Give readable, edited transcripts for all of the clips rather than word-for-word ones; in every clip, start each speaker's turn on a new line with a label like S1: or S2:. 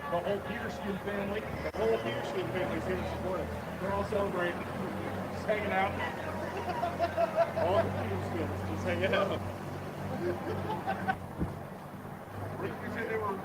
S1: The whole Peterskin family, is here to support us. They're all celebrating, just hanging out. All the Peterskins just hanging out. Rick, you said they were.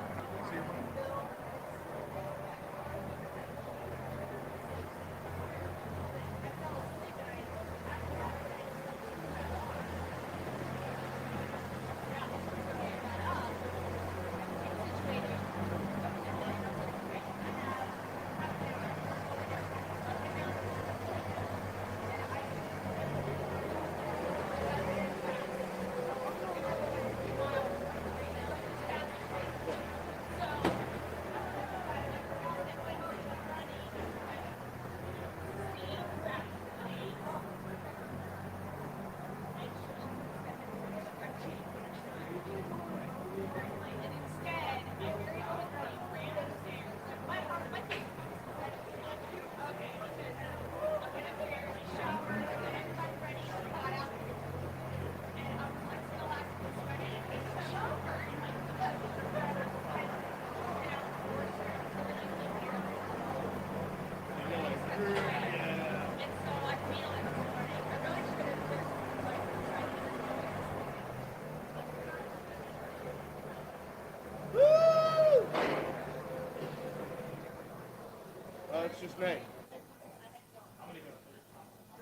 S1: It's just me.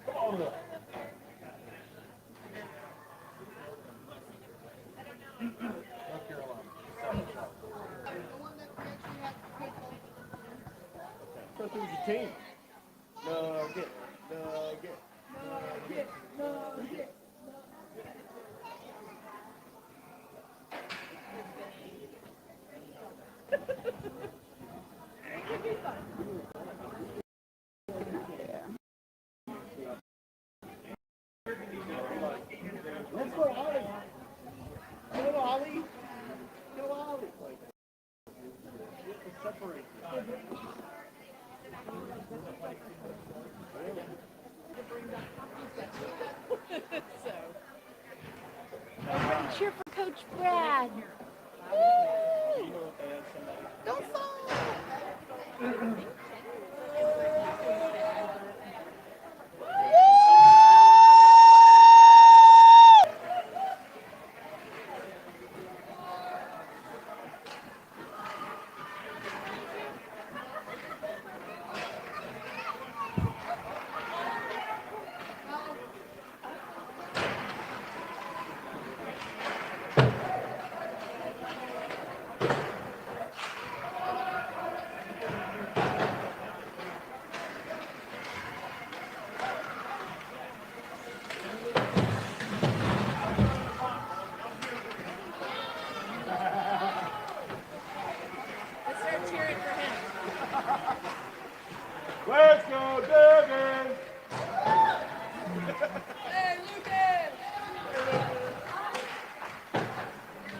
S1: Come on up. North Carolina. Go through your team. Nugget. Let's go, Ollie. Go, Ollie. Go, Ollie. Separate.
S2: Everybody cheer for Coach Brad. Go Falcons!
S1: Let's go, Duggan!
S2: Hey, Lucas!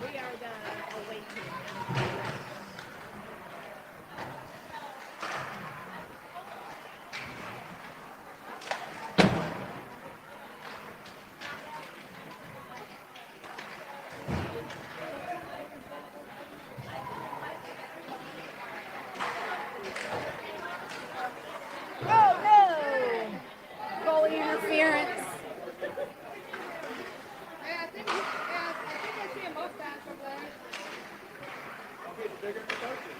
S2: We are the away team. Oh no! Goalie interference.
S3: I think I see a mustache over there.
S1: Okay, it's bigger than coaches.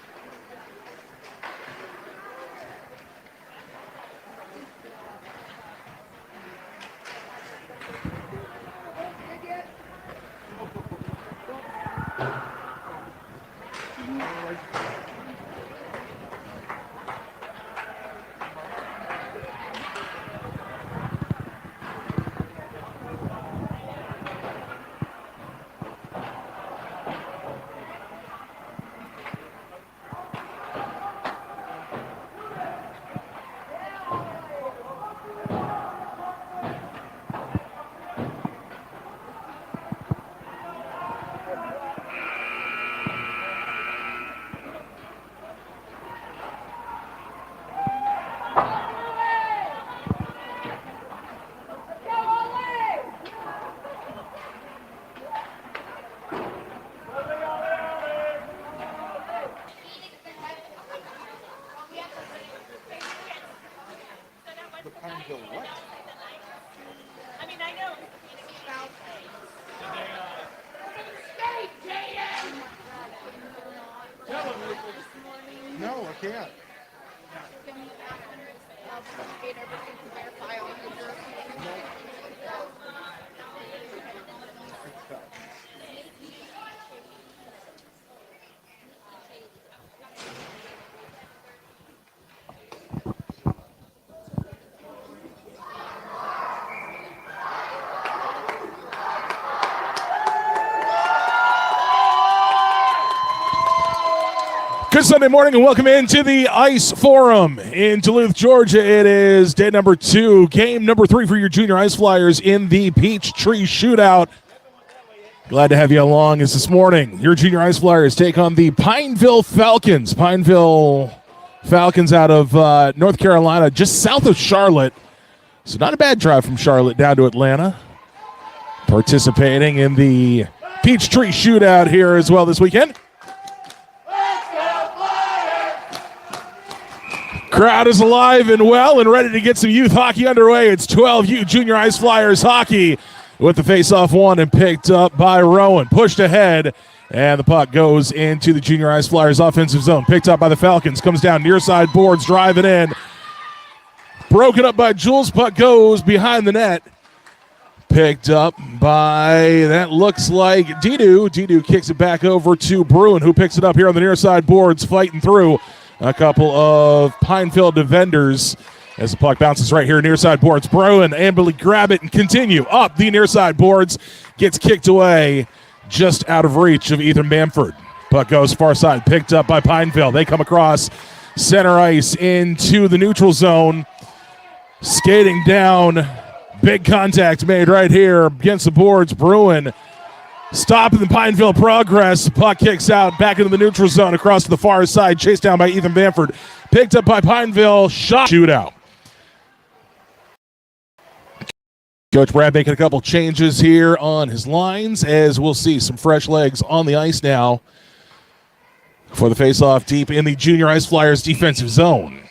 S2: I mean, I know.
S1: No, I can't.
S3: Can you get everything to verify on your jersey?
S4: Good Sunday morning and welcome into the Ice Forum in Duluth, Georgia. It is day number 2, game number 3 for your junior Ice Flyers in the Peachtree Shootout. Glad to have you along as this morning your junior Ice Flyers take on the Pineville Falcons. Pineville Falcons out of North Carolina, just south of Charlotte. So not a bad drive from Charlotte down to Atlanta. Participating in the Peachtree Shootout here as well this weekend. Crowd is alive and well and ready to get some youth hockey underway. It's 12U Junior Ice Flyers hockey with the face-off one and picked up by Rowan. Pushed ahead, and the puck goes into the Junior Ice Flyers offensive zone. Picked up by the Falcons. Comes down near side boards, driving in. Broken up by Jules. Puck goes behind the net. Picked up by, that looks like Didu. Didu kicks it back over to Bruin, who picks it up here on the near side boards, fighting through a couple of Pineville defenders as the puck bounces right here near side boards. Bruin able to grab it and continue up the near side boards. Gets kicked away just out of reach of Ethan Bamford. Puck goes far side, picked up by Pineville. They come across center ice into the neutral zone. Skating down, big contact made right here against the boards. Bruin stopping the Pineville progress. Puck kicks out back into the neutral zone across to the far side. Chased down by Ethan Bamford. Picked up by Pineville. Shot shootout. Coach Brad making a couple changes here on his lines as we'll see some fresh legs on the ice now for the face-off deep in the Junior Ice Flyers defensive zone.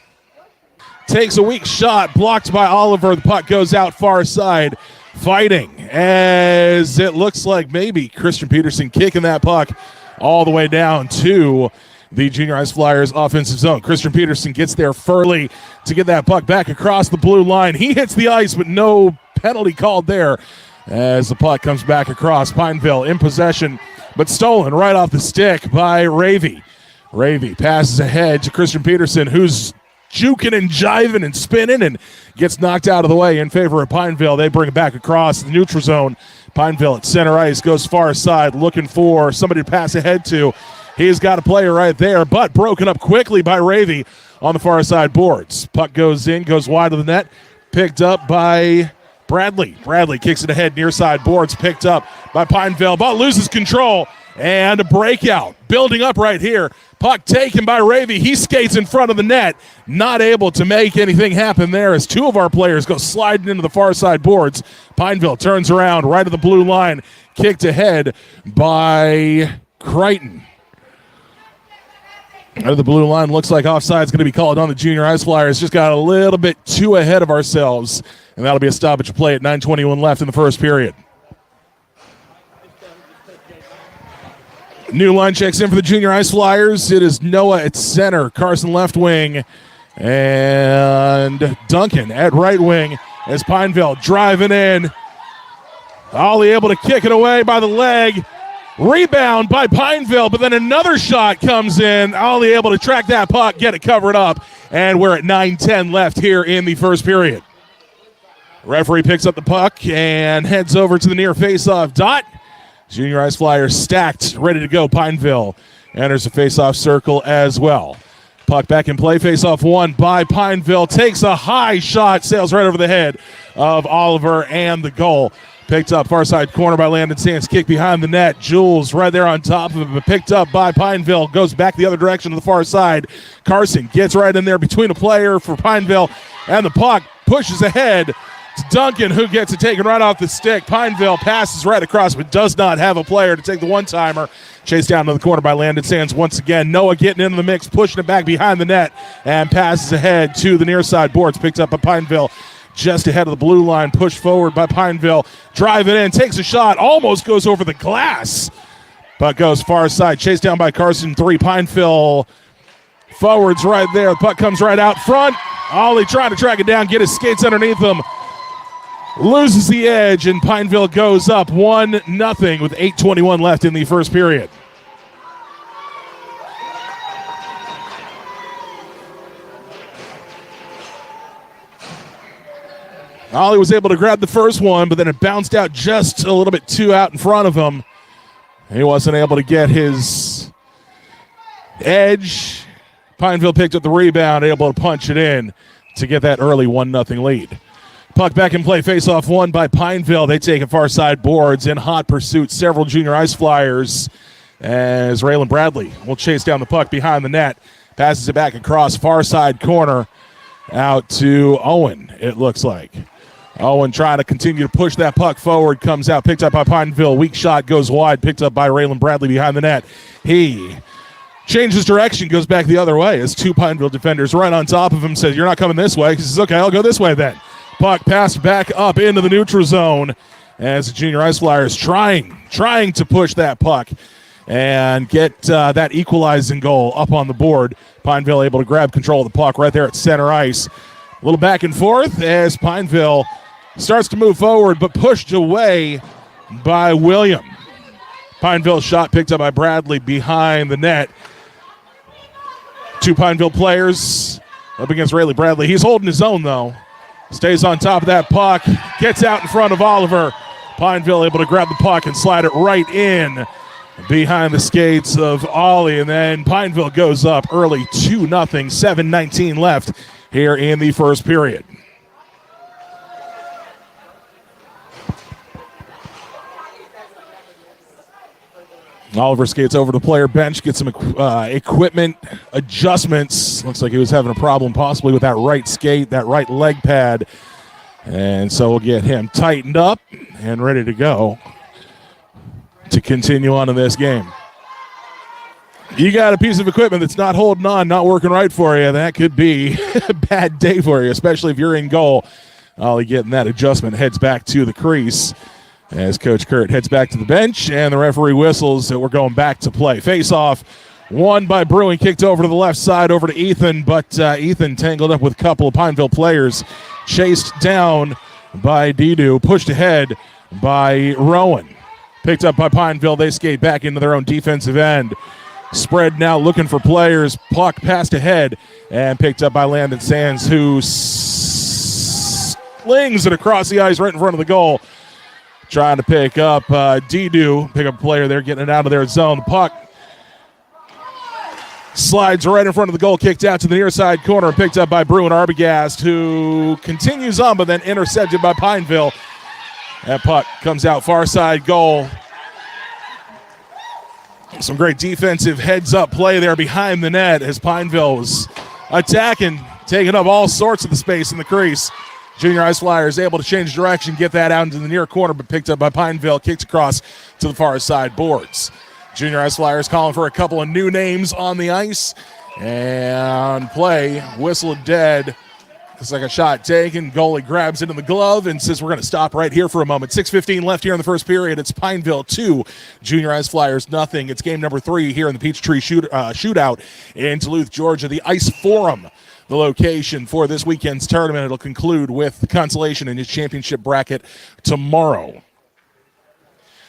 S4: Takes a weak shot, blocked by Oliver. The puck goes out far side. Fighting as it looks like maybe Christian Peterson kicking that puck all the way down to the Junior Ice Flyers offensive zone. Christian Peterson gets there early to get that puck back across the blue line. He hits the ice, but no penalty called there as the puck comes back across. Pineville in possession, but stolen right off the stick by Ravy. Ravy passes ahead to Christian Peterson, who's juking and jiving and spinning and gets knocked out of the way in favor of Pineville. They bring it back across the neutral zone. Pineville at center ice goes far side looking for somebody to pass ahead to. He's got a player right there, but broken up quickly by Ravy on the far side boards. Puck goes in, goes wide of the net, picked up by Bradley. Bradley kicks it ahead near side boards, picked up by Pineville. Ball loses control and a breakout building up right here. Puck taken by Ravy. He skates in front of the net. Not able to make anything happen there as two of our players go sliding into the far side boards. Pineville turns around right at the blue line. Kicked ahead by Crichton. Out of the blue line, looks like offside's going to be called on the Junior Ice Flyers. Just got a little bit too ahead of ourselves, and that'll be a stoppage of play at 9:21 left in the first period. New line checks in for the Junior Ice Flyers. It is Noah at center, Carson left wing, and Duncan at right wing as Pineville driving in. Ollie able to kick it away by the leg. Rebound by Pineville, but then another shot comes in. Ollie able to track that puck, get it covered up, and we're at 9:10 left here in the first period. Referee picks up the puck and heads over to the near face-off dot. Junior Ice Flyers stacked, ready to go. Pineville enters the face-off circle as well. Puck back in play, face-off one by Pineville. Takes a high shot, sails right over the head of Oliver and the goal. Picked up far side corner by Landon Sands. Kick behind the net. Jules right there on top of it, but picked up by Pineville. Goes back the other direction to the far side. Carson gets right in there between a player for Pineville, and the puck pushes ahead. It's Duncan who gets it taken right off the stick. Pineville passes right across, but does not have a player to take the one-timer. Chased down to the corner by Landon Sands once again. Noah getting into the mix, pushing it back behind the net, and passes ahead to the near side boards. Picked up by Pineville. just ahead of the blue line, pushed forward by Pineville. Drive it in, takes a shot, almost goes over the glass. Puck goes far side, chased down by Carson 3. Pineville forwards right there. The puck comes right out front. Ollie trying to track it down, get his skates underneath him. Loses the edge, and Pineville goes up 1-0 with 8:21 left in the first period. Ollie was able to grab the first one, but then it bounced out just a little bit too out in front of him. He wasn't able to get his edge. Pineville picked up the rebound, able to punch it in to get that early 1-0 lead. Puck back in play, face-off won by Pineville. They take it far side boards in hot pursuit. Several junior ice flyers as Raylan Bradley will chase down the puck behind the net. Passes it back across far side corner out to Owen, it looks like. Owen trying to continue to push that puck forward, comes out, picked up by Pineville. Weak shot goes wide, picked up by Raylan Bradley behind the net. He changes direction, goes back the other way as two Pineville defenders right on top of him, says, "You're not coming this way." He says, "Okay, I'll go this way then." Puck passed back up into the neutral zone as the junior ice flyers trying to push that puck and get that equalizing goal up on the board. Pineville able to grab control of the puck right there at center ice. A little back and forth as Pineville starts to move forward, but pushed away by William. Pineville shot picked up by Bradley behind the net. Two Pineville players up against Rayleigh Bradley. He's holding his own, though. Stays on top of that puck. Gets out in front of Oliver. Pineville able to grab the puck and slide it right in behind the skates of Ollie. And then Pineville goes up early 2-0. 7:19 left here in the first period. Oliver skates over to the player bench, gets some equipment adjustments. Looks like he was having a problem possibly with that right skate, that right leg pad. And so we'll get him tightened up and ready to go to continue on in this game. You got a piece of equipment that's not holding on, not working right for you. That could be a bad day for you, especially if you're in goal. Ollie getting that adjustment, heads back to the crease as Coach Kurt heads back to the bench, and the referee whistles that we're going back to play. Face-off won by Brewing, kicked over to the left side, over to Ethan, but Ethan tangled up with a couple of Pineville players, chased down by Didu, pushed ahead by Rowan. Picked up by Pineville, they skate back into their own defensive end. Spread now looking for players, puck passed ahead, and picked up by Landon Sands, who slings it across the ice right in front of the goal. Trying to pick up Didu, pick up a player there, getting it out of their zone. The puck slides right in front of the goal, kicked out to the near side corner, picked up by Bruin Arbogast, who continues on, but then intercepted by Pineville. That puck comes out far side goal. Some great defensive heads-up play there behind the net as Pineville was attacking, taking up all sorts of the space in the crease. Junior Ice Flyers able to change direction, get that out into the near corner, but picked up by Pineville, kicked across to the far side boards. Junior Ice Flyers calling for a couple of new names on the ice, and play whistled dead. It's like a shot taken. Goalie grabs it in the glove and says, "We're going to stop right here for a moment." 6:15 left here in the first period. It's Pineville 2, Junior Ice Flyers nothing. It's game number 3 here in the Peachtree Shootout in Duluth, Georgia. The Ice Forum, the location for this weekend's tournament. It'll conclude with the consolation in his championship bracket tomorrow.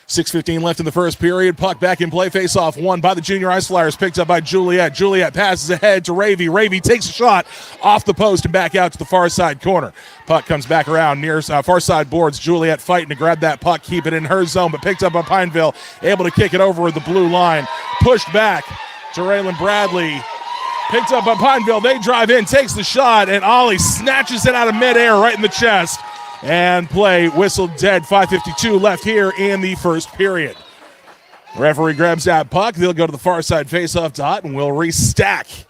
S4: 6:15 left in the first period. Puck back in play. Face-off won by the Junior Ice Flyers. Picked up by Juliet. Juliet passes ahead to Ravy. Ravy takes a shot off the post and back out to the far side corner. Puck comes back around near far side boards. Juliet fighting to grab that puck, keep it in her zone, but picked up by Pineville. Able to kick it over the blue line. Pushed back to Raylan Bradley. Picked up by Pineville. They drive in, takes the shot, and Ollie snatches it out of midair right in the chest. And play whistled dead. 5:52 left here in the first period. Referee grabs that puck. They'll go to the far side face-off dot, and we'll restack.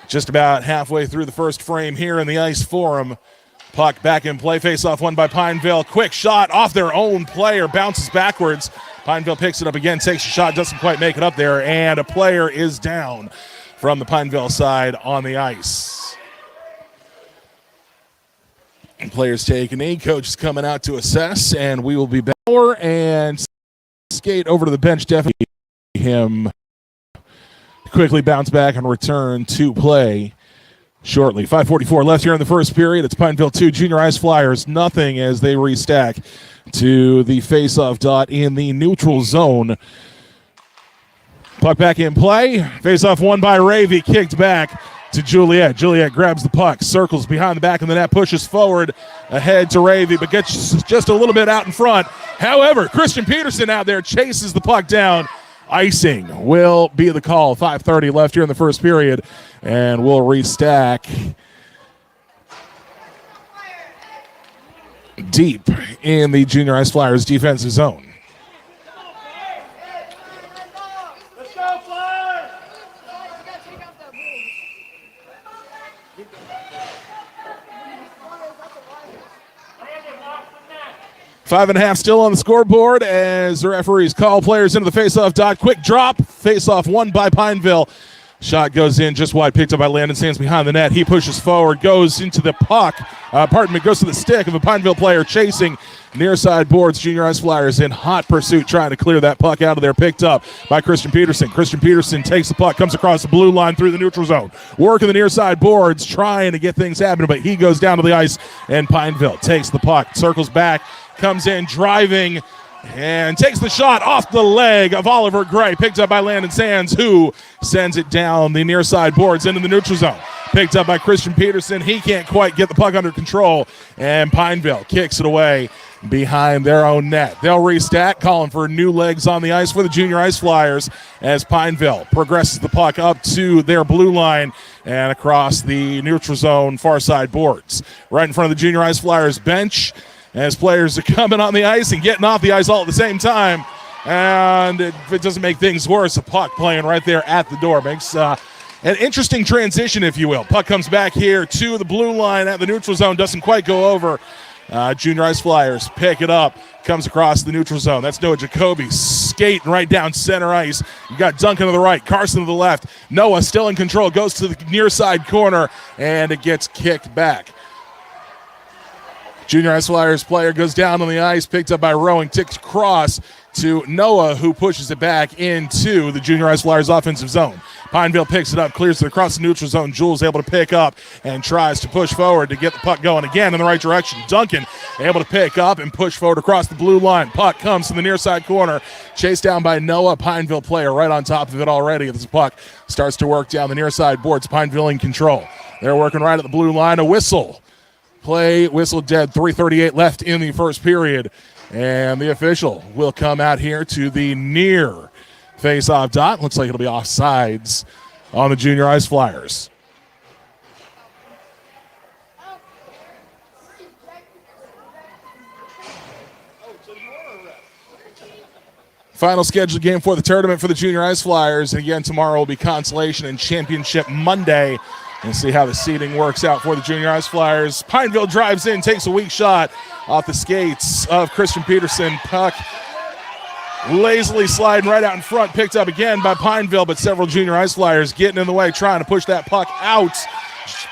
S4: Just about halfway through the first frame here in the Ice Forum. Puck back in play. Face-off won by Pineville. Quick shot off their own player. Bounces backwards. Pineville picks it up again. Takes a shot. Doesn't quite make it up there. And a player is down from the Pineville side on the ice. Players take a knee. Coach is coming out to assess, and we will be back and skate over to the bench. Definitely him quickly bounce back and return to play shortly. 5:44 left here in the first period. It's Pineville 2, Junior Ice Flyers nothing as they restack to the face-off dot in the neutral zone. Puck back in play. Face-off won by Ravy, kicked back to Juliet. Juliet grabs the puck, circles behind the back of the net, pushes forward ahead to Ravy, but gets just a little bit out in front. However, Christian Peterson out there chases the puck down. Icing will be the call. 5:30 left here in the first period, and we'll restack deep in the Junior Ice Flyers defensive zone.
S1: Let's go, Flyers!
S4: 5.5 still on the scoreboard as the referees call players into the face-off dot. Quick drop. Face-off won by Pineville. Shot goes in just wide, picked up by Landon Sands behind the net. He pushes forward, goes into the puck. Goes to the stick of a Pineville player chasing near side boards. Junior Ice Flyers in hot pursuit, trying to clear that puck out of there. Picked up by Christian Peterson. Christian Peterson takes the puck, comes across the blue line through the neutral zone. Working the near side boards, trying to get things happening, but he goes down to the ice, and Pineville takes the puck, circles back, comes in driving, and takes the shot off the leg of Oliver Gray. Picked up by Landon Sands, who sends it down the near side boards into the neutral zone. Picked up by Christian Peterson. He can't quite get the puck under control, and Pineville kicks it away behind their own net. They'll restack, calling for new legs on the ice for the Junior Ice Flyers as Pineville progresses the puck up to their blue line and across the neutral zone far side boards. Right in front of the Junior Ice Flyers bench, as players are coming on the ice and getting off the ice all at the same time. And if it doesn't make things worse, a puck playing right there at the door makes an interesting transition, if you will. Puck comes back here to the blue line at the neutral zone, doesn't quite go over. Junior Ice Flyers pick it up, comes across the neutral zone. That's Noah Jacoby skating right down center ice. You got Duncan to the right, Carson to the left. Noah still in control, goes to the near side corner, and it gets kicked back. Junior Ice Flyers player goes down on the ice, picked up by Rowan, ticks across to Noah, who pushes it back into the Junior Ice Flyers offensive zone. Pineville picks it up, clears it across the neutral zone. Jules able to pick up and tries to push forward to get the puck going again in the right direction. Duncan able to pick up and push forward across the blue line. Puck comes to the near side corner, chased down by Noah. Pineville player right on top of it already. This puck starts to work down the near side boards. Pineville in control. They're working right at the blue line. A whistle. Play whistle dead. 3:38 left in the first period. And the official will come out here to the near face-off dot. Looks like it'll be offsides on the Junior Ice Flyers. Final scheduled game for the tournament for the Junior Ice Flyers. And again, tomorrow will be consolation and championship Monday. And see how the seeding works out for the Junior Ice Flyers. Pineville drives in, takes a weak shot off the skates of Christian Peterson. Puck lazily sliding right out in front, picked up again by Pineville, but several Junior Ice Flyers getting in the way, trying to push that puck out.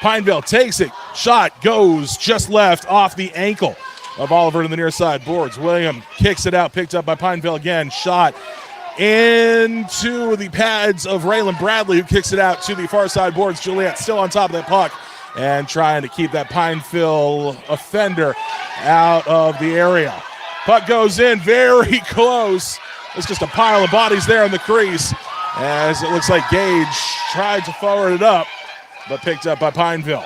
S4: Pineville takes it. Shot goes just left off the ankle of Oliver to the near side boards. William kicks it out, picked up by Pineville again. Shot into the pads of Raylan Bradley, who kicks it out to the far side boards. Juliet still on top of that puck and trying to keep that Pineville offender out of the area. Puck goes in very close. It's just a pile of bodies there in the crease as it looks like Gage tried to forward it up, but picked up by Pineville.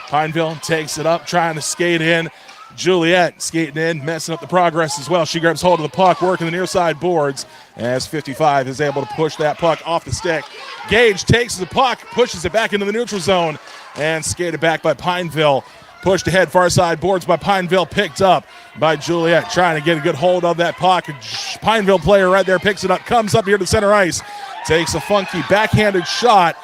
S4: Pineville takes it up, trying to skate in. Juliet skating in, messing up the progress as well. She grabs hold of the puck, working the near side boards as 55 is able to push that puck off the stick. Gage takes the puck, pushes it back into the neutral zone, and skated back by Pineville. Pushed ahead, far side boards by Pineville, picked up by Juliet, trying to get a good hold of that puck. Pineville player right there picks it up, comes up here to center ice, takes a funky backhanded shot,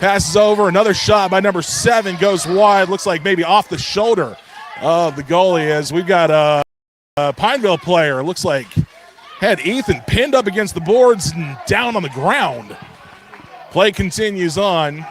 S4: passes over. Another shot by number 7 goes wide, looks like maybe off the shoulder of the goalie, as we've got a Pineville player, looks like had Ethan pinned up against the boards and down on the ground. Play continues on.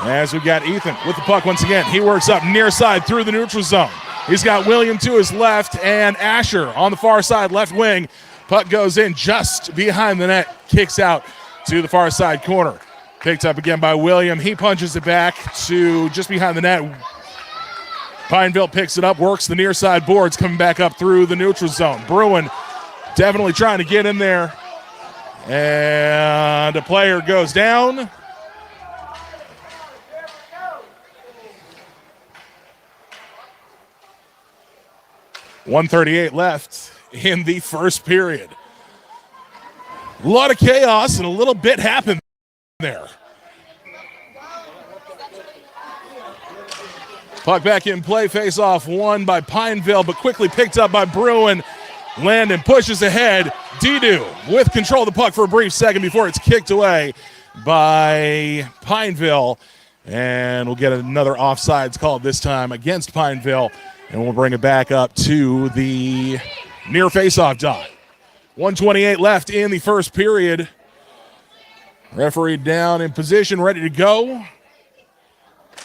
S4: As we got Ethan with the puck once again. He works up near side through the neutral zone. He's got William to his left and Asher on the far side, left wing. Puck goes in just behind the net, kicks out to the far side corner. Picked up again by William. He punches it back to just behind the net. Pineville picks it up, works the near side boards, coming back up through the neutral zone. Bruin definitely trying to get in there. And a player goes down. .138 left in the first period. A lot of chaos and a little bit happened there. Puck back in play, face-off won by Pineville, but quickly picked up by Bruin. Landon pushes ahead. Didu with control of the puck for a brief second before it's kicked away by Pineville. And we'll get another offsides call this time against Pineville, and we'll bring it back up to the near face-off dot. 1:28 left in the first period. Referee down in position, ready to go.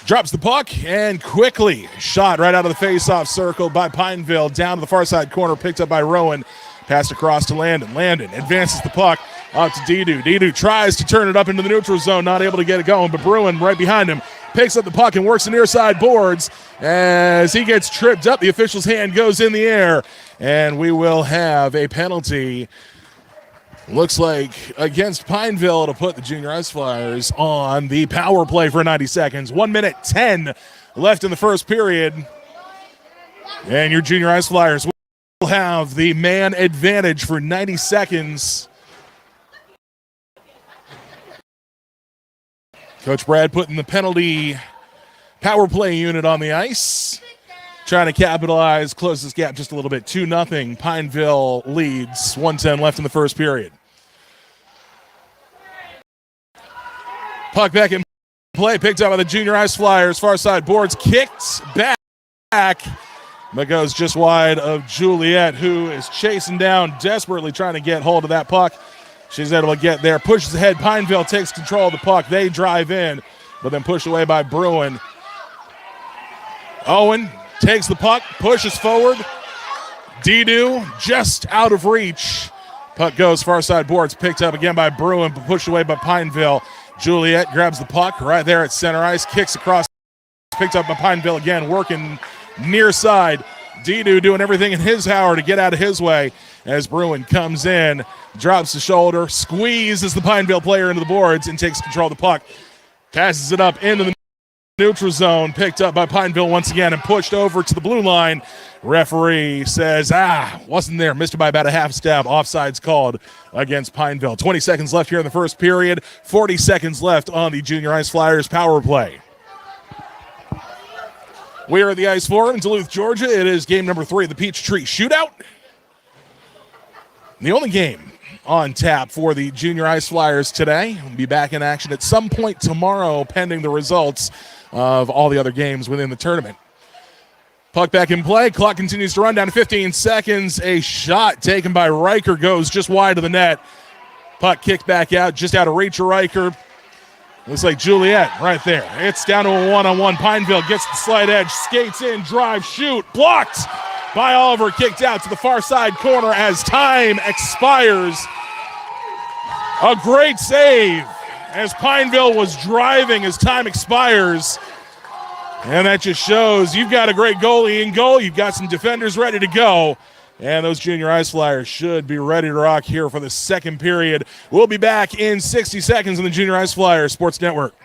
S4: Drops the puck and quickly shot right out of the face-off circle by Pineville. Down to the far side corner, picked up by Rowan. Passed across to Landon. Landon advances the puck up to Didu. Didu tries to turn it up into the neutral zone, not able to get it going, but Bruin right behind him picks up the puck and works the near side boards. As he gets tripped up, the official's hand goes in the air, and we will have a penalty. Looks like against Pineville to put the Junior Ice Flyers on the power play for 90 seconds. 1 minute 10 left in the first period. And your Junior Ice Flyers will have the man advantage for 90 seconds. Coach Brad putting the penalty power play unit on the ice. Trying to capitalize, close this gap just a little bit. 2-0. Pineville leads. 1:10 left in the first period. Puck back in play, picked up by the Junior Ice Flyers. Far side boards, kicked back, but goes just wide of Juliet, who is chasing down, desperately trying to get hold of that puck. She's able to get there, pushes ahead. Pineville takes control of the puck. They drive in, but then pushed away by Bruin. Owen takes the puck, pushes forward. Didu just out of reach. Puck goes far side boards, picked up again by Bruin, but pushed away by Pineville. Juliet grabs the puck right there at center ice, kicks across, picked up by Pineville again, working near side. Didu doing everything in his power to get out of his way as Bruin comes in, drops the shoulder, squeezes the Pineville player into the boards and takes control of the puck. Passes it up into the neutral zone, picked up by Pineville once again and pushed over to the blue line. Referee says, wasn't there, missed it by about a half step. Offsides called against Pineville. 20 seconds left here in the first period, 40 seconds left on the Junior Ice Flyers power play. We are at the Ice Forum in Duluth, Georgia. It is game number 3 of the Peachtree Shootout. The only game on tap for the Junior Ice Flyers today. We'll be back in action at some point tomorrow, pending the results of all the other games within the tournament. Puck back in play. Clock continues to run down to 15 seconds. A shot taken by Riker goes just wide of the net. Puck kicked back out, just out of reach of Riker. Looks like Juliet right there. It's down to a one-on-one. Pineville gets the slight edge, skates in, drive, shoot, blocked by Oliver, kicked out to the far side corner as time expires. A great save as Pineville was driving as time expires. And that just shows you've got a great goalie in goal. You've got some defenders ready to go. And those Junior Ice Flyers should be ready to rock here for the second period. We'll be back in 60 seconds on the Junior Ice Flyers Sports Network.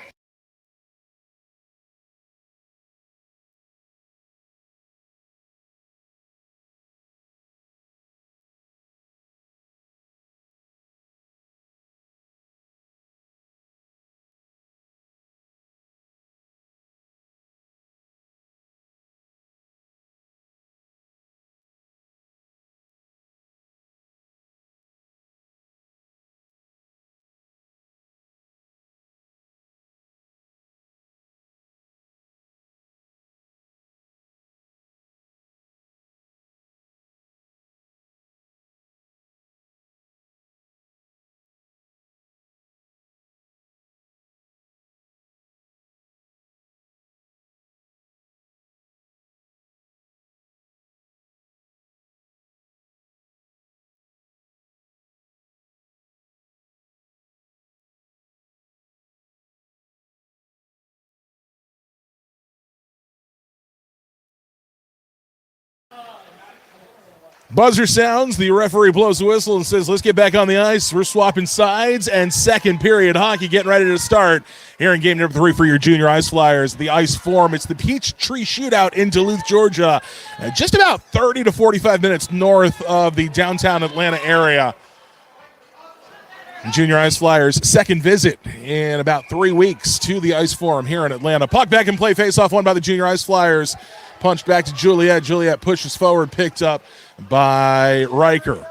S4: Buzzer sounds, the referee blows the whistle and says, let's get back on the ice. We're swapping sides, and second period hockey getting ready to start here in game number 3 for your junior ice flyers. The ice form, it's the Peachtree Shootout in Duluth, Georgia, just about 30 to 45 minutes north of the downtown Atlanta area. Junior Ice Flyers' second visit in about 3 weeks to the ice forum here in Atlanta. Puck back in play, face-off won by the Junior Ice Flyers. Punched back to Juliet. Juliet pushes forward, picked up by Riker.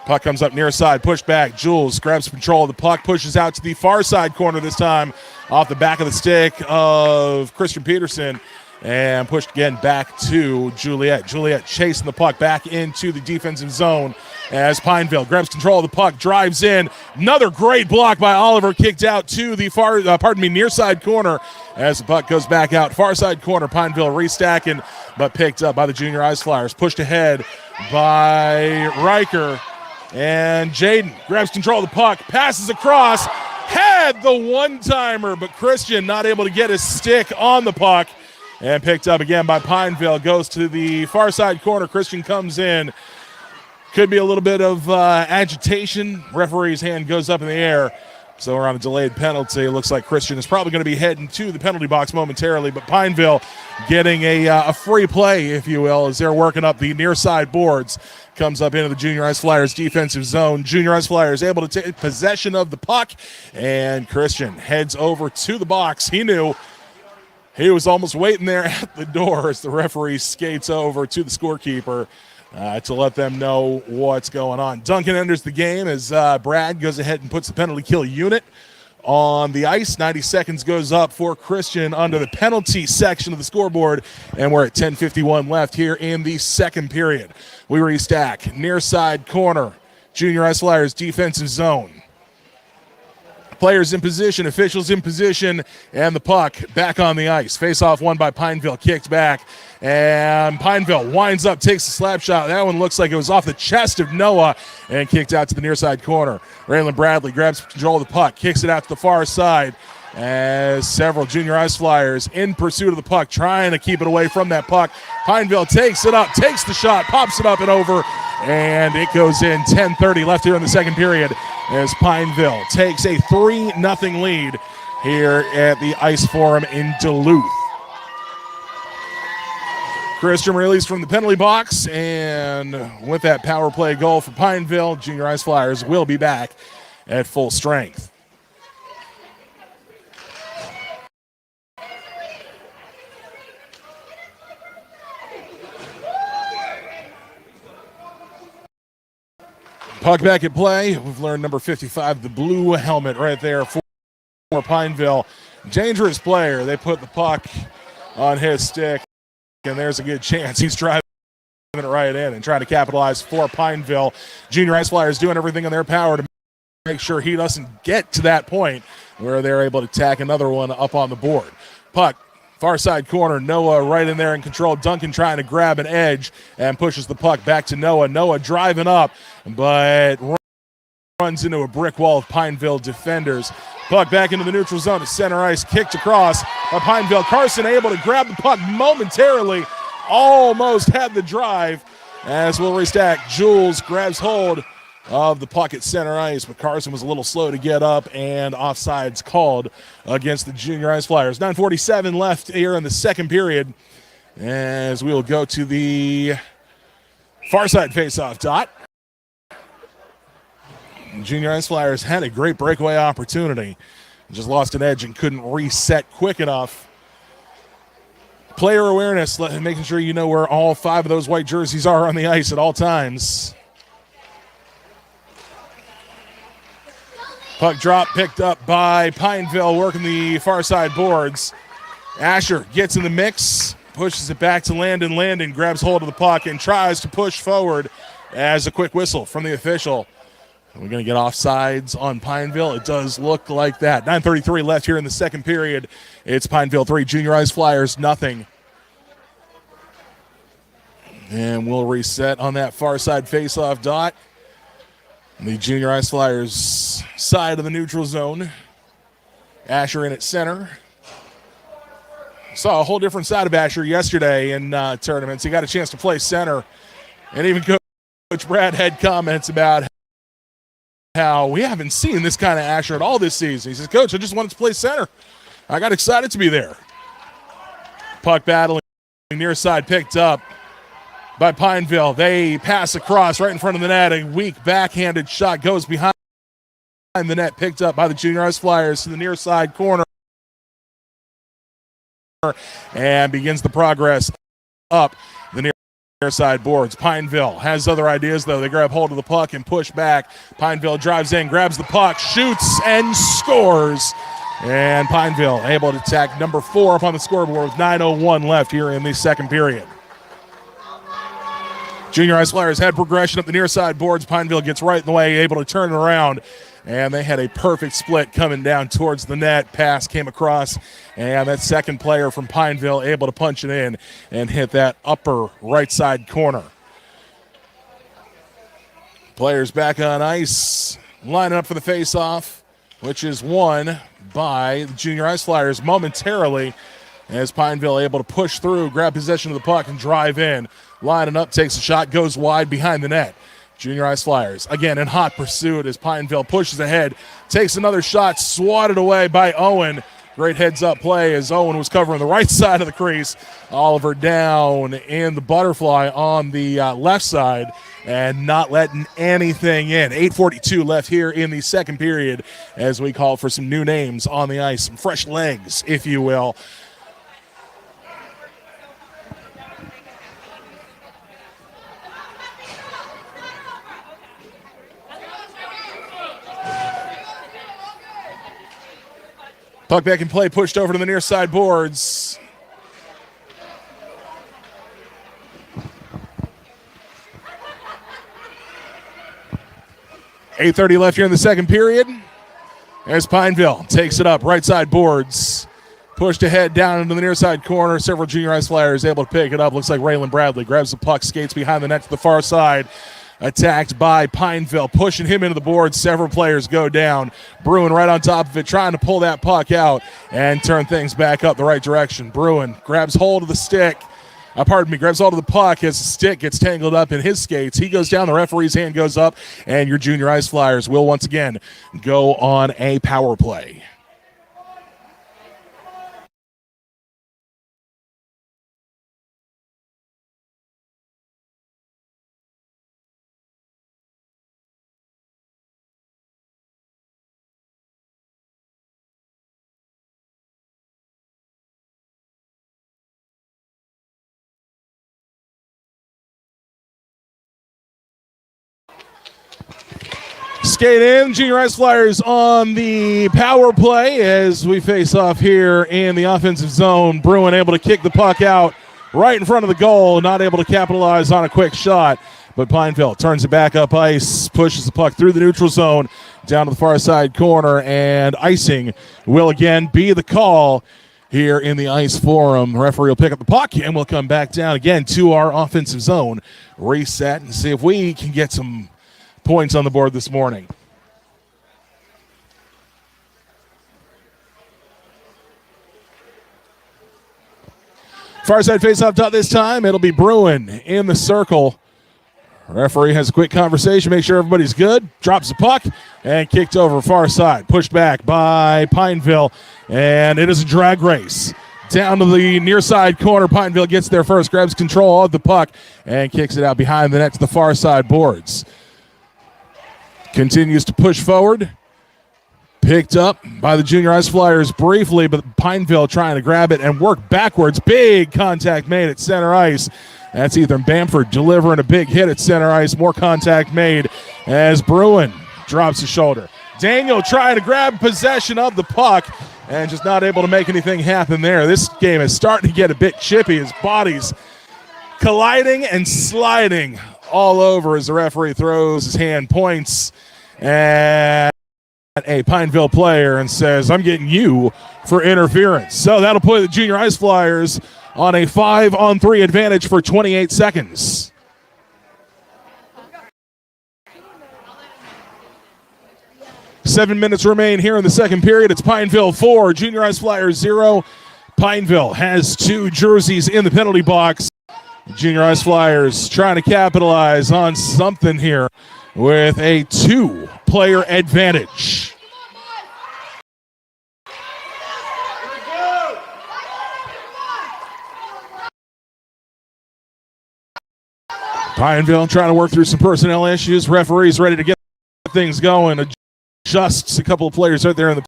S4: Puck comes up near side, pushed back. Jules grabs control of the puck, pushes out to the far side corner this time off the back of the stick of Christian Peterson, and pushed again back to Juliet. Juliet chasing the puck back into the defensive zone as Pineville grabs control of the puck, drives in. Another great block by Oliver, kicked out to the near side corner as the puck goes back out. Far side corner, Pineville restacking, but picked up by the Junior Ice Flyers. Pushed ahead by Riker, and Jaden grabs control of the puck, passes across, had the one-timer, but Christian not able to get his stick on the puck, and picked up again by Pineville. Goes to the far side corner. Christian comes in. Could be a little bit of agitation. Referee's hand goes up in the air. So we're on a delayed penalty. It looks like Christian is probably going to be heading to the penalty box momentarily. But Pineville getting a free play, if you will, as they're working up the near side boards. Comes up into the Junior Ice Flyers defensive zone. Junior Ice Flyers able to take possession of the puck. And Christian heads over to the box. He knew he was almost waiting there at the door as the referee skates over to the scorekeeper to let them know what's going on. Duncan enters the game as Brad goes ahead and puts the penalty kill unit on the ice. 90 seconds goes up for Christian under the penalty section of the scoreboard, and we're at 10:51 left here in the second period. We restack near side corner, Junior Ice Flyers defensive zone. Players in position, officials in position, and the puck back on the ice. Face-off won by Pineville, kicked back, and Pineville winds up, takes a slap shot. That one looks like it was off the chest of Noah and kicked out to the near side corner. Raylan Bradley grabs control of the puck, kicks it out to the far side as several Junior Ice Flyers in pursuit of the puck, trying to keep it away from that puck. Pineville takes it up, takes the shot, pops it up and over, and it goes in. 10:30 left here in the second period as Pineville takes a 3-0 lead here at the Ice Forum in Duluth. Christian released from the penalty box, and with that power play goal for Pineville, Junior Ice Flyers will be back at full strength. Puck back at play. We've learned number 55, the blue helmet right there for Pineville. Dangerous player. They put the puck on his stick, and there's a good chance he's driving it right in and trying to capitalize for Pineville. Junior Ice Flyers doing everything in their power to make sure he doesn't get to that point where they're able to tack another one up on the board. Puck, far side corner, Noah right in there in control. Duncan trying to grab an edge and pushes the puck back to Noah. Noah driving up, but runs into a brick wall of Pineville defenders. Puck back into the neutral zone to center ice, kicked across by Pineville. Carson able to grab the puck momentarily, almost had the drive as we'll restack. Jules grabs hold of the puck at center ice, but Carson was a little slow to get up, and offsides called against the Junior Ice Flyers. 9:47 left here in the second period as we will go to the far side face-off dot. Junior Ice Flyers had a great breakaway opportunity, just lost an edge and couldn't reset quick enough. Player awareness, making sure you know where all 5 of those white jerseys are on the ice at all times. Puck drop picked up by Pineville, working the far side boards. Asher gets in the mix, pushes it back to Landon. Landon grabs hold of the puck and tries to push forward as a quick whistle from the official. We're going to get offsides on Pineville. It does look like that. 9:33 left here in the second period. It's Pineville 3, Junior Ice Flyers nothing. And we'll reset on that far side face-off dot. The Junior Ice Flyers side of the neutral zone. Asher in at center. Saw a whole different side of Asher yesterday in tournaments. He got a chance to play center and even Coach Brad had comments about how we haven't seen this kind of action at all this season. He says, Coach, I just wanted to play center. I got excited to be there. Puck battling, near side picked up by Pineville. They pass across right in front of the net. A weak backhanded shot goes behind the net, picked up by the Junior Ice Flyers to the near side corner and begins the progress up the near side boards. Pineville has other ideas, though. They grab hold of the puck and push back. Pineville drives in, grabs the puck, shoots, and scores. And Pineville able to tack number 4 up on the scoreboard with 9:01 left here in the second period. Junior Ice Flyers had progression up the near side boards. Pineville gets right in the way, able to turn it around. And they had a perfect split coming down towards the net. Pass came across, and that second player from Pineville able to punch it in and hit that upper right side corner. Players back on ice, lining up for the face-off, which is won by the Junior Ice Flyers momentarily, as Pineville able to push through, grab possession of the puck, and drive in. Lining up, takes a shot, goes wide behind the net. Junior Ice Flyers, again in hot pursuit as Pineville pushes ahead, takes another shot, swatted away by Owen. Great heads-up play as Owen was covering the right side of the crease. Oliver down in the butterfly on the left side and not letting anything in. 8:42 left here in the second period as we call for some new names on the ice, some fresh legs, if you will. Puck back in play, pushed over to the near side boards. .8:30 left here in the second period. As Pineville takes it up, right side boards. Pushed ahead down into the near side corner. Several Junior Ice Flyers able to pick it up. Looks like Raylan Bradley grabs the puck, skates behind the net to the far side. Attacked by Pineville, pushing him into the board. Several players go down. Bruin right on top of it, trying to pull that puck out and turn things back up the right direction. Bruin grabs hold of the stick. Grabs hold of the puck as the stick gets tangled up in his skates. He goes down, the referee's hand goes up, and your Junior Ice Flyers will once again go on a power play. Skate in, Junior Ice Flyers on the power play as we face off here in the offensive zone. Bruin able to kick the puck out right in front of the goal, not able to capitalize on a quick shot. But Pineville turns it back up ice, pushes the puck through the neutral zone, down to the far side corner, and icing will again be the call here in the ice forum. The referee will pick up the puck, and we'll come back down again to our offensive zone, reset, and see if we can get some points on the board this morning. Far side faceoff dot this time. It'll be Bruin in the circle. Referee has a quick conversation, make sure everybody's good. Drops the puck and kicked over far side. Pushed back by Pineville, and it is a drag race. Down to the near side corner. Pineville gets there first, grabs control of the puck, and kicks it out behind the net to the far side boards. Continues to push forward. Picked up by the Junior Ice Flyers briefly, but Pineville trying to grab it and work backwards. Big contact made at center ice. That's Ethan Bamford delivering a big hit at center ice. More contact made as Bruin drops his shoulder. Daniel trying to grab possession of the puck and just not able to make anything happen there. This game is starting to get a bit chippy. His body's colliding and sliding all over as the referee throws his hand, points at a Pineville player and says, I'm getting you for interference. So that'll put the Junior Ice Flyers on a 5-on-3 advantage for 28 seconds. Seven minutes remain here in the second period. It's Pineville 4, Junior Ice Flyers 0. Pineville has 2 jerseys in the penalty box. Junior Ice Flyers trying to capitalize on something here with a 2-player advantage. Pineville trying to work through some personnel issues. Referee's ready to get things going. Adjusts a couple of players right there in the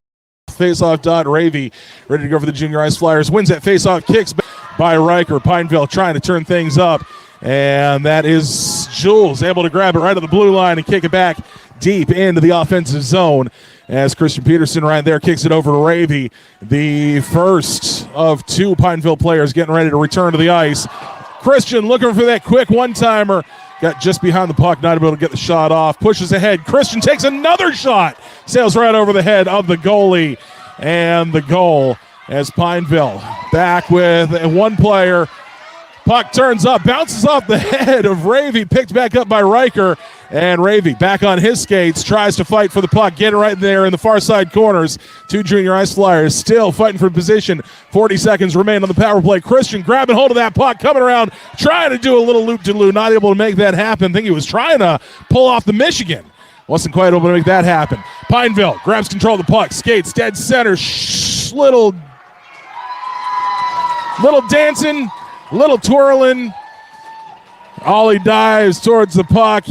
S4: face-off dot. Ravy ready to go for the Junior Ice Flyers. Wins that face-off, kicks back by Riker. Pineville trying to turn things up. And that is Jules able to grab it right at the blue line and kick it back deep into the offensive zone as Christian Peterson right there kicks it over to Ravy. The first of 2 Pineville players getting ready to return to the ice. Christian looking for that quick one-timer. Got just behind the puck, not able to get the shot off. Pushes ahead. Christian takes another shot. Sails right over the head of the goalie. And the goal as Pineville back with 1 player. Puck turns up, bounces off the head of Ravy, picked back up by Riker. And Ravy back on his skates, tries to fight for the puck, get it right there in the far side corners. 2 Junior Ice Flyers still fighting for position. 40 seconds remain on the power play. Christian grabbing hold of that puck, coming around, trying to do a little loop-de-loo, not able to make that happen. I think he was trying to pull off the Michigan. Wasn't quite able to make that happen. Pineville grabs control of the puck, skates dead center, little dancing, little twirling. Ollie dives towards the puck.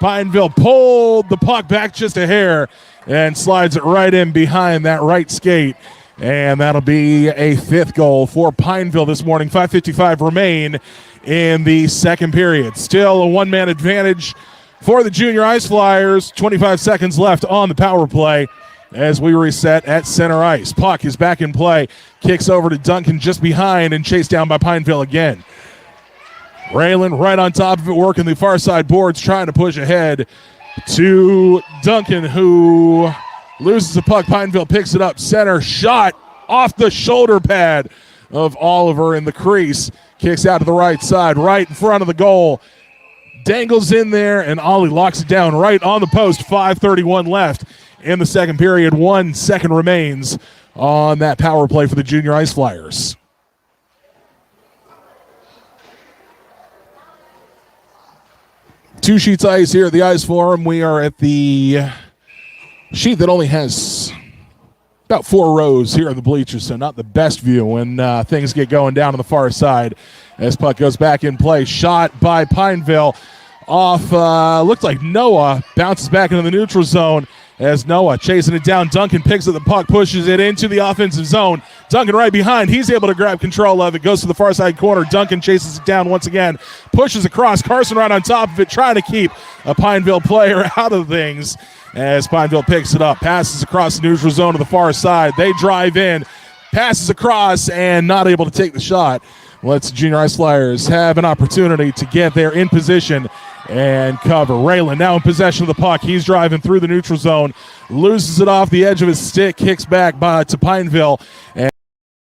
S4: Pineville pulled the puck back just a hair and slides it right in behind that right skate. And that'll be a 5th goal for Pineville this morning. 5:55 remain in the second period. Still a 1-man advantage for the Junior Ice Flyers. 25 seconds left on the power play as we reset at center ice. Puck is back in play. Kicks over to Duncan just behind and chased down by Pineville again. Raylan right on top of it, working the far side boards, trying to push ahead to Duncan, who loses the puck. Pineville picks it up. Center shot off the shoulder pad of Oliver in the crease. Kicks out to the right side, right in front of the goal. Dangles in there, and Ollie locks it down right on the post. 5:31 left in the second period. 1 second remains on that power play for the Junior Ice Flyers. Two sheets of ice here at the Ice Forum. We are at the sheet that only has about 4 rows here in the bleachers, so not the best view when things get going down on the far side. As puck goes back in play, shot by Pineville off, looked like Noah, bounces back into the neutral zone as Noah chasing it down. Duncan picks up the puck, pushes it into the offensive zone. Duncan right behind. He's able to grab control of it. Goes to the far side corner. Duncan chases it down once again. Pushes across. Carson right on top of it, trying to keep a Pineville player out of things as Pineville picks it up. Passes across the neutral zone to the far side. They drive in. Passes across and not able to take the shot. Let's Junior Ice Flyers have an opportunity to get there in position and cover. Raylan now in possession of the puck. He's driving through the neutral zone, loses it off the edge of his stick, kicks back to Pineville,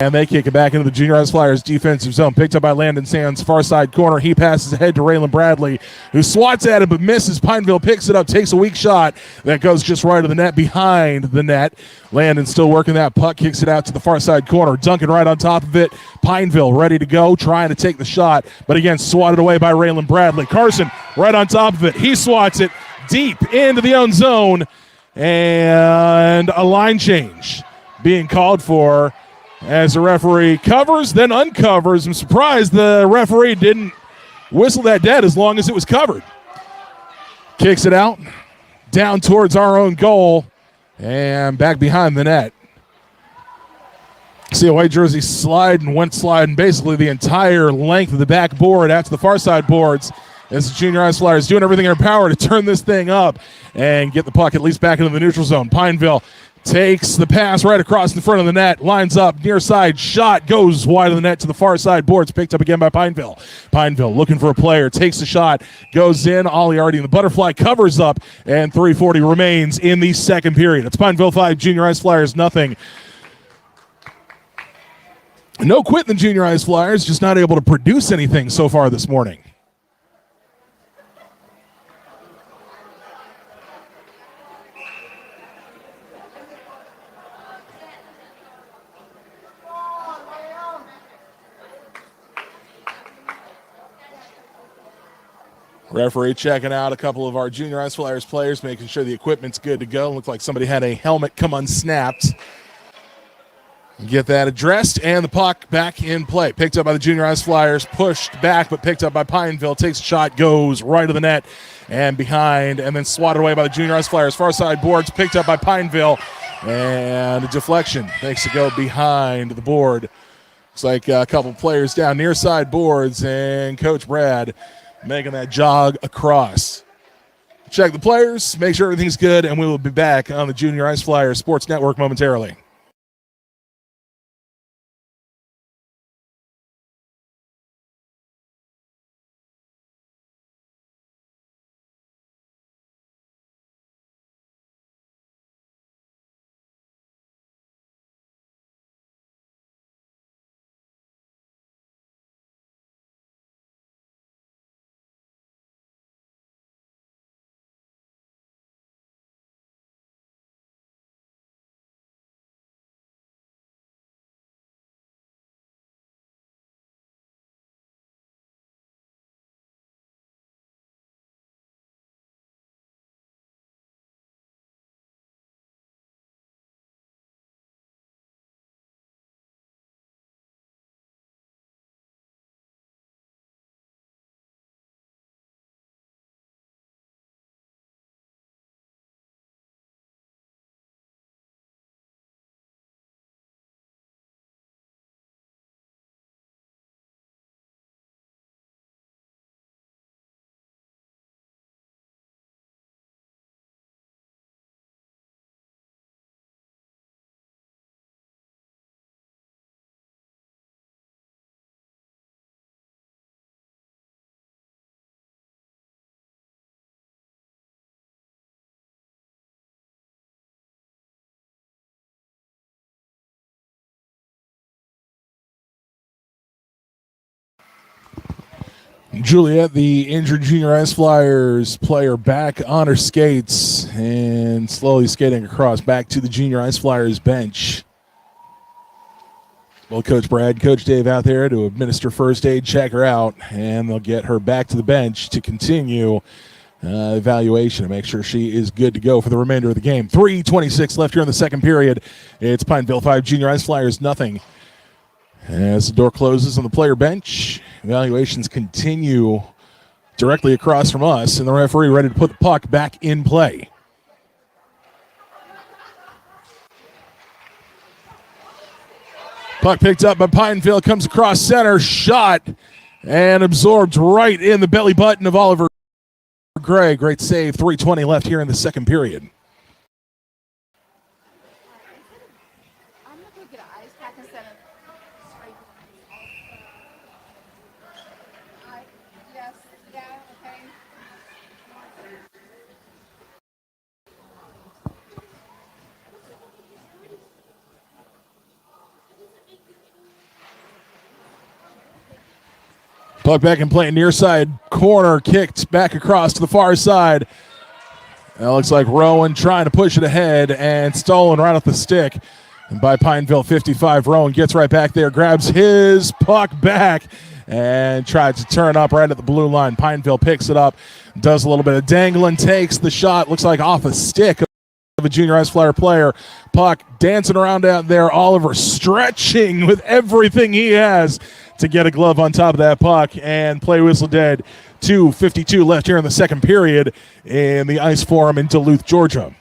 S4: and they kick it back into the Junior Ice Flyers defensive zone. Picked up by Landon Sands, far side corner. He passes ahead to Raylan Bradley, who swats at it but misses. Pineville picks it up, takes a weak shot that goes just right of the net, behind the net. Landon still working that puck, kicks it out to the far side corner. Duncan right on top of it. Pineville ready to go, trying to take the shot, but again swatted away by Raylan Bradley. Carson right on top of it. He swats it deep into the own zone, and a line change being called for as the referee covers, then uncovers. I'm surprised the referee didn't whistle that dead as long as it was covered. Kicks it out, down towards our own goal, and back behind the net. See a white jersey went sliding basically the entire length of the backboard out to the far side boards as the Junior Ice Flyers doing everything in their power to turn this thing up and get the puck at least back into the neutral zone. Pineville takes the pass right across the front of the net, lines up, near side, shot, goes wide of the net to the far side boards, picked up again by Pineville. Pineville looking for a player, takes the shot, goes in, Ollie already in the butterfly, covers up, and 3:40 remains in the second period. It's Pineville 5, Junior Ice Flyers nothing. No quit in the Junior Ice Flyers, just not able to produce anything so far this morning. Referee checking out a couple of our Junior Ice Flyers players, making sure the equipment's good to go. Looked like somebody had a helmet come unsnapped. Get that addressed, and the puck back in play. Picked up by the Junior Ice Flyers, pushed back, but picked up by Pineville. Takes a shot, goes right to the net and behind, and then swatted away by the Junior Ice Flyers. Far side boards, picked up by Pineville, and a deflection. Makes it go behind the board. Looks like a couple players down near side boards, and Coach Brad making that jog across. Check the players, make sure everything's good, and we will be back on the Junior Ice Flyers Sports Network momentarily. Juliet, the injured Junior Ice Flyers player, back on her skates and slowly skating across back to the Junior Ice Flyers bench. Well, Coach Brad, Coach Dave out there to administer first aid, check her out, and they'll get her back to the bench to continue evaluation to make sure she is good to go for the remainder of the game. 3:26 left here in the second period. It's Pineville 5, Junior Ice Flyers nothing. As the door closes on the player bench, evaluations continue directly across from us, and the referee ready to put the puck back in play. Puck picked up by Pineville, comes across center, shot, and absorbed right in the belly button of Oliver Gray. Great save, 3:20 left here in the second period.
S3: I'm gonna go get an ice pack instead of straight. Yes, yeah, okay.
S4: Puck back in play, near side corner, kicked back across to the far side. That looks like Rowan trying to push it ahead and stolen right off the stick. And by Pineville 55, Rowan gets right back there, grabs his puck back and tried to turn up right at the blue line. Pineville picks it up, does a little bit of dangling, takes the shot, looks like off a stick of a Junior Ice Flyer player. Puck dancing around out there, Oliver stretching with everything he has to get a glove on top of that puck, and play whistle dead. 2:52 left here in the second period in the Ice Forum in Duluth, Georgia.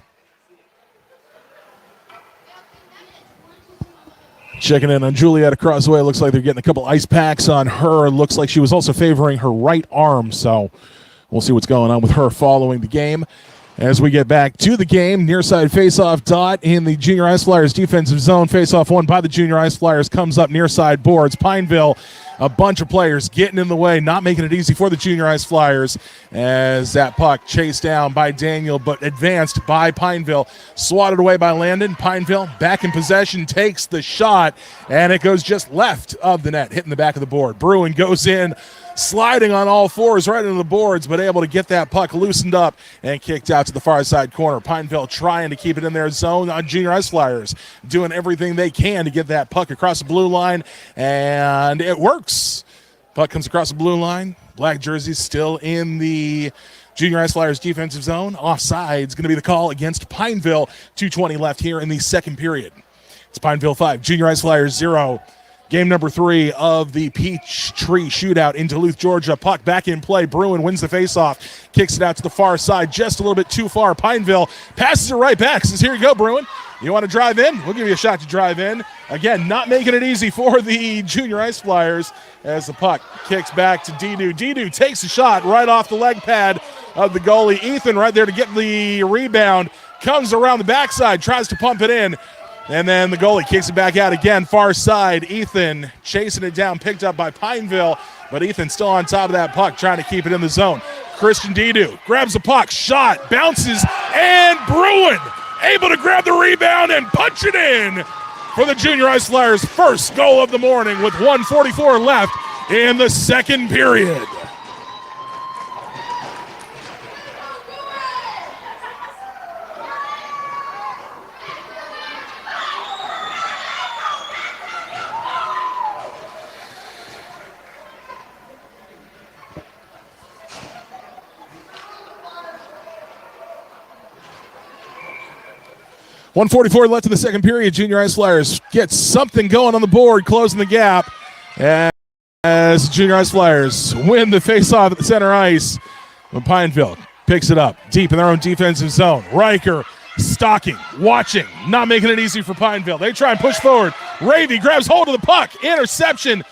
S4: Checking in on Juliet across the way. Looks like they're getting a couple ice packs on her. Looks like she was also favoring her right arm, so we'll see what's going on with her following the game. As we get back to the game, near side faceoff dot in the Junior Ice Flyers defensive zone. Faceoff won by the Junior Ice Flyers, comes up near side boards. Pineville, a bunch of players getting in the way, not making it easy for the Junior Ice Flyers as that puck chased down by Daniel, but advanced by Pineville. Swatted away by Landon. Pineville back in possession, takes the shot, and it goes just left of the net, hitting the back of the board. Bruin goes in, sliding on all fours right into the boards, but able to get that puck loosened up and kicked out to the far side corner. Pineville trying to keep it in their zone on Junior Ice Flyers, doing everything they can to get that puck across the blue line, and it works. Puck comes across the blue line, Black jerseys still in the Junior Ice Flyers defensive zone. Offside is going to be the call against Pineville. 2:20 left here in the second period. It's Pineville 5, Junior Ice Flyers 0. Game number 3 of the Peachtree Shootout in Duluth, Georgia. Puck back in play. Bruin wins the faceoff. Kicks it out to the far side, just a little bit too far. Pineville passes it right back. Says, here you go, Bruin. You want to drive in? We'll give you a shot to drive in. Again, not making it easy for the Junior Ice Flyers as the puck kicks back to Didu. Didu takes a shot right off the leg pad of the goalie. Ethan right there to get the rebound. Comes around the backside, tries to pump it in. And then the goalie kicks it back out again, far side. Ethan chasing it down, picked up by Pineville, but Ethan still on top of that puck, trying to keep it in the zone. Christian Didu grabs the puck, shot, bounces, and Bruin able to grab the rebound and punch it in for the Junior Ice Flyers' first goal of the morning with 1:44 left in the second period. .144 left in the second period. Junior Ice Flyers get something going on the board, closing the gap as Junior Ice Flyers win the faceoff at the center ice. When Pineville picks it up deep in their own defensive zone. Riker stalking, watching, not making it easy for Pineville. They try and push forward. Ravy grabs hold of the puck. Interception.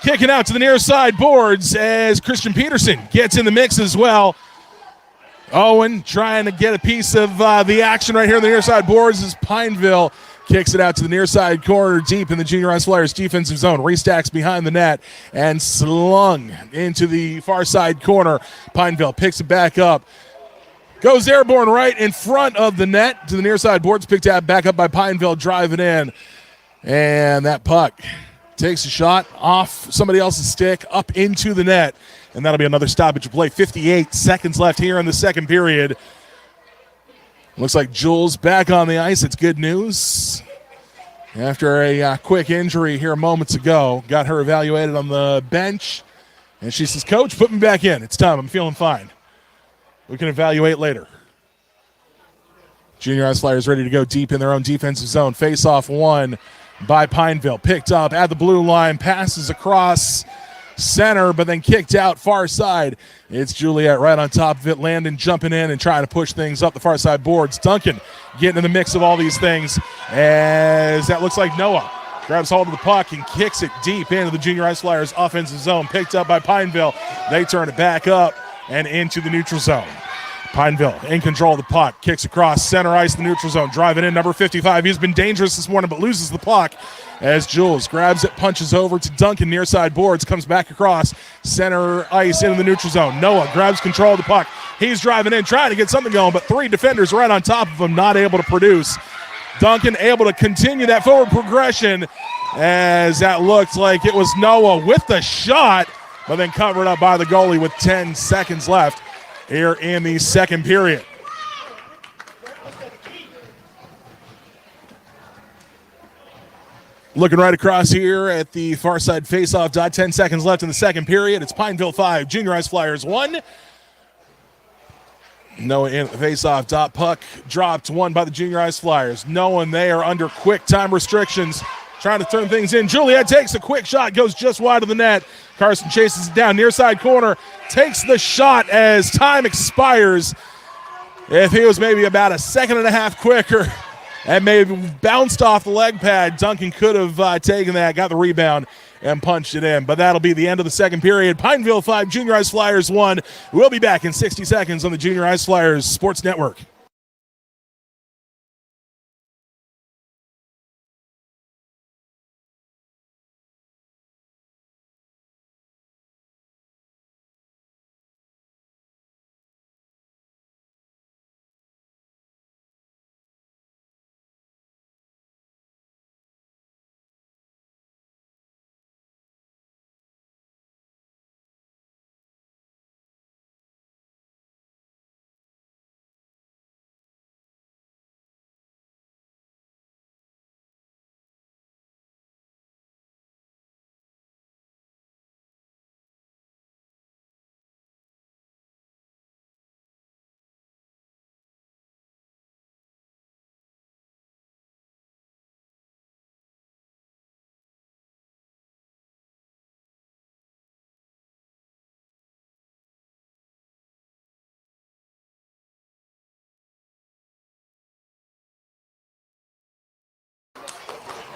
S4: Kicking out to the near side boards as Christian Peterson gets in the mix as well. Owen trying to get a piece of the action right here on the near side boards as Pineville kicks it out to the near side corner deep in the Junior Ice Flyers defensive zone. Restacks behind the net and slung into the far side corner. Pineville picks it back up. Goes airborne right in front of the net to the near side boards. Picked out back up by Pineville, driving in. And that puck takes a shot off somebody else's stick up into the net. And that'll be another stoppage of play. 58 seconds left here in the second period. Looks like Jules back on the ice. It's good news. After a quick injury here moments ago, got her evaluated on the bench. And she says, Coach, put me back in. It's time. I'm feeling fine. We can evaluate later. Junior Ice Flyers ready to go deep in their own defensive zone. Face-off one by Pineville. Picked up at the blue line. Passes across center, but then kicked out far side. It's Juliet right on top of it. Landon jumping in and trying to push things up the far side boards. Duncan getting in the mix of all these things as that looks like Noah grabs hold of the puck and kicks it deep into the Junior Ice Flyers offensive zone. Picked up by Pineville. They turn it back up and into the neutral zone. Pineville in control of the puck. Kicks across center ice, the neutral zone. Driving in, number 55. He's been dangerous this morning, but loses the puck as Jules grabs it, punches over to Duncan, near side boards, comes back across center ice into the neutral zone. Noah grabs control of the puck. He's driving in, trying to get something going, but three defenders right on top of him, not able to produce. Duncan able to continue that forward progression as that looked like it was Noah with the shot, but then covered up by the goalie with 10 seconds left here in the second period. Looking right across here at the far side face-off dot. 10 seconds left in the second period. It's Pineville 5, Junior Ice Flyers 1. Noah in the face-off dot. Puck dropped, one by the Junior Ice Flyers. Knowing they are under quick time restrictions, trying to turn things in. Juliet takes a quick shot, goes just wide of the net. Carson chases it down, near side corner, takes the shot as time expires. If he was maybe about a second and a half quicker and maybe bounced off the leg pad, Duncan could have taken that, got the rebound, and punched it in. But that'll be the end of the second period. Pineville 5, Junior Ice Flyers 1. We'll be back in 60 seconds on the Junior Ice Flyers Sports Network.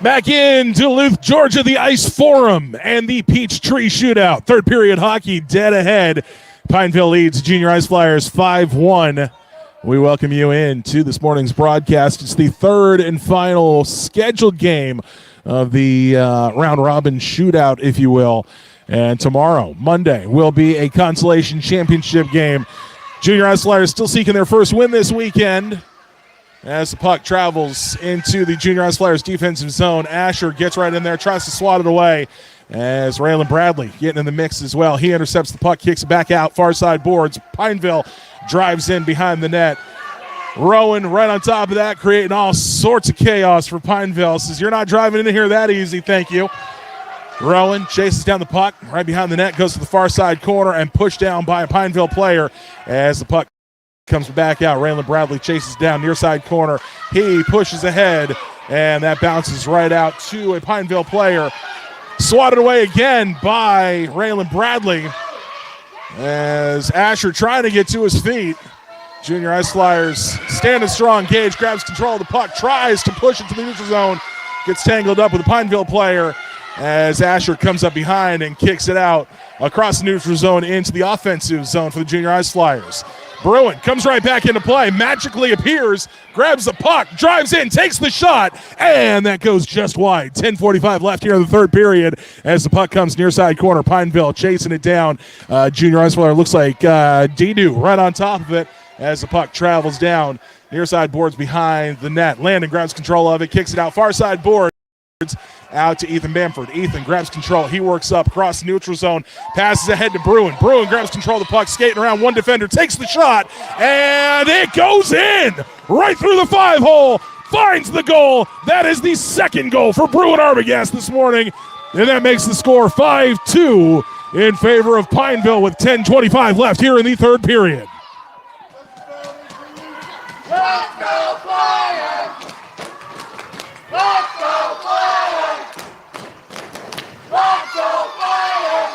S4: Back in Duluth, Georgia, the Ice Forum and the Peachtree Shootout. Third period hockey dead ahead. Pineville leads Junior Ice Flyers 5-1. We welcome you in to this morning's broadcast. It's the third and final scheduled game of the round-robin shootout, if you will. And tomorrow, Monday, will be a consolation championship game. Junior Ice Flyers still seeking their first win this weekend. As the puck travels into the Junior Ice Flyers defensive zone, Asher gets right in there, tries to swat it away. As Raylan Bradley getting in the mix as well. He intercepts the puck, kicks it back out, far side boards. Pineville drives in behind the net. Rowan right on top of that, creating all sorts of chaos for Pineville. Says, you're not driving in here that easy, thank you. Rowan chases down the puck, right behind the net, goes to the far side corner, and pushed down by a Pineville player as the puck comes back out. Raylan Bradley chases down near side corner. He pushes ahead, and that bounces right out to a Pineville player. Swatted away again by Raylan Bradley as Asher trying to get to his feet. Junior Ice Flyers standing strong. Gage grabs control of the puck, tries to push it to the neutral zone, gets tangled up with a Pineville player as Asher comes up behind and kicks it out across the neutral zone into the offensive zone for the Junior Ice Flyers. Bruin comes right back into play, magically appears, grabs the puck, drives in, takes the shot, and that goes just wide. 10:45 left here in the third period as the puck comes near side corner. Pineville chasing it down. Junior Ice Flyer looks like Didu right on top of it as the puck travels down. Near side boards behind the net. Landon grabs control of it, kicks it out, far side boards. Out to Ethan Bamford. Ethan grabs control. He works up across the neutral zone. Passes ahead to Bruin. Bruin grabs control of the puck. Skating around one defender. Takes the shot. And it goes in. Right through the 5-hole. Finds the goal. That is the second goal for Bruin Arbogast this morning. And that makes the score 5-2 in favor of Pineville with 10:25 left here in the third period.
S5: Let's go Flyers! Let's go Flyers! Let's go Flyers!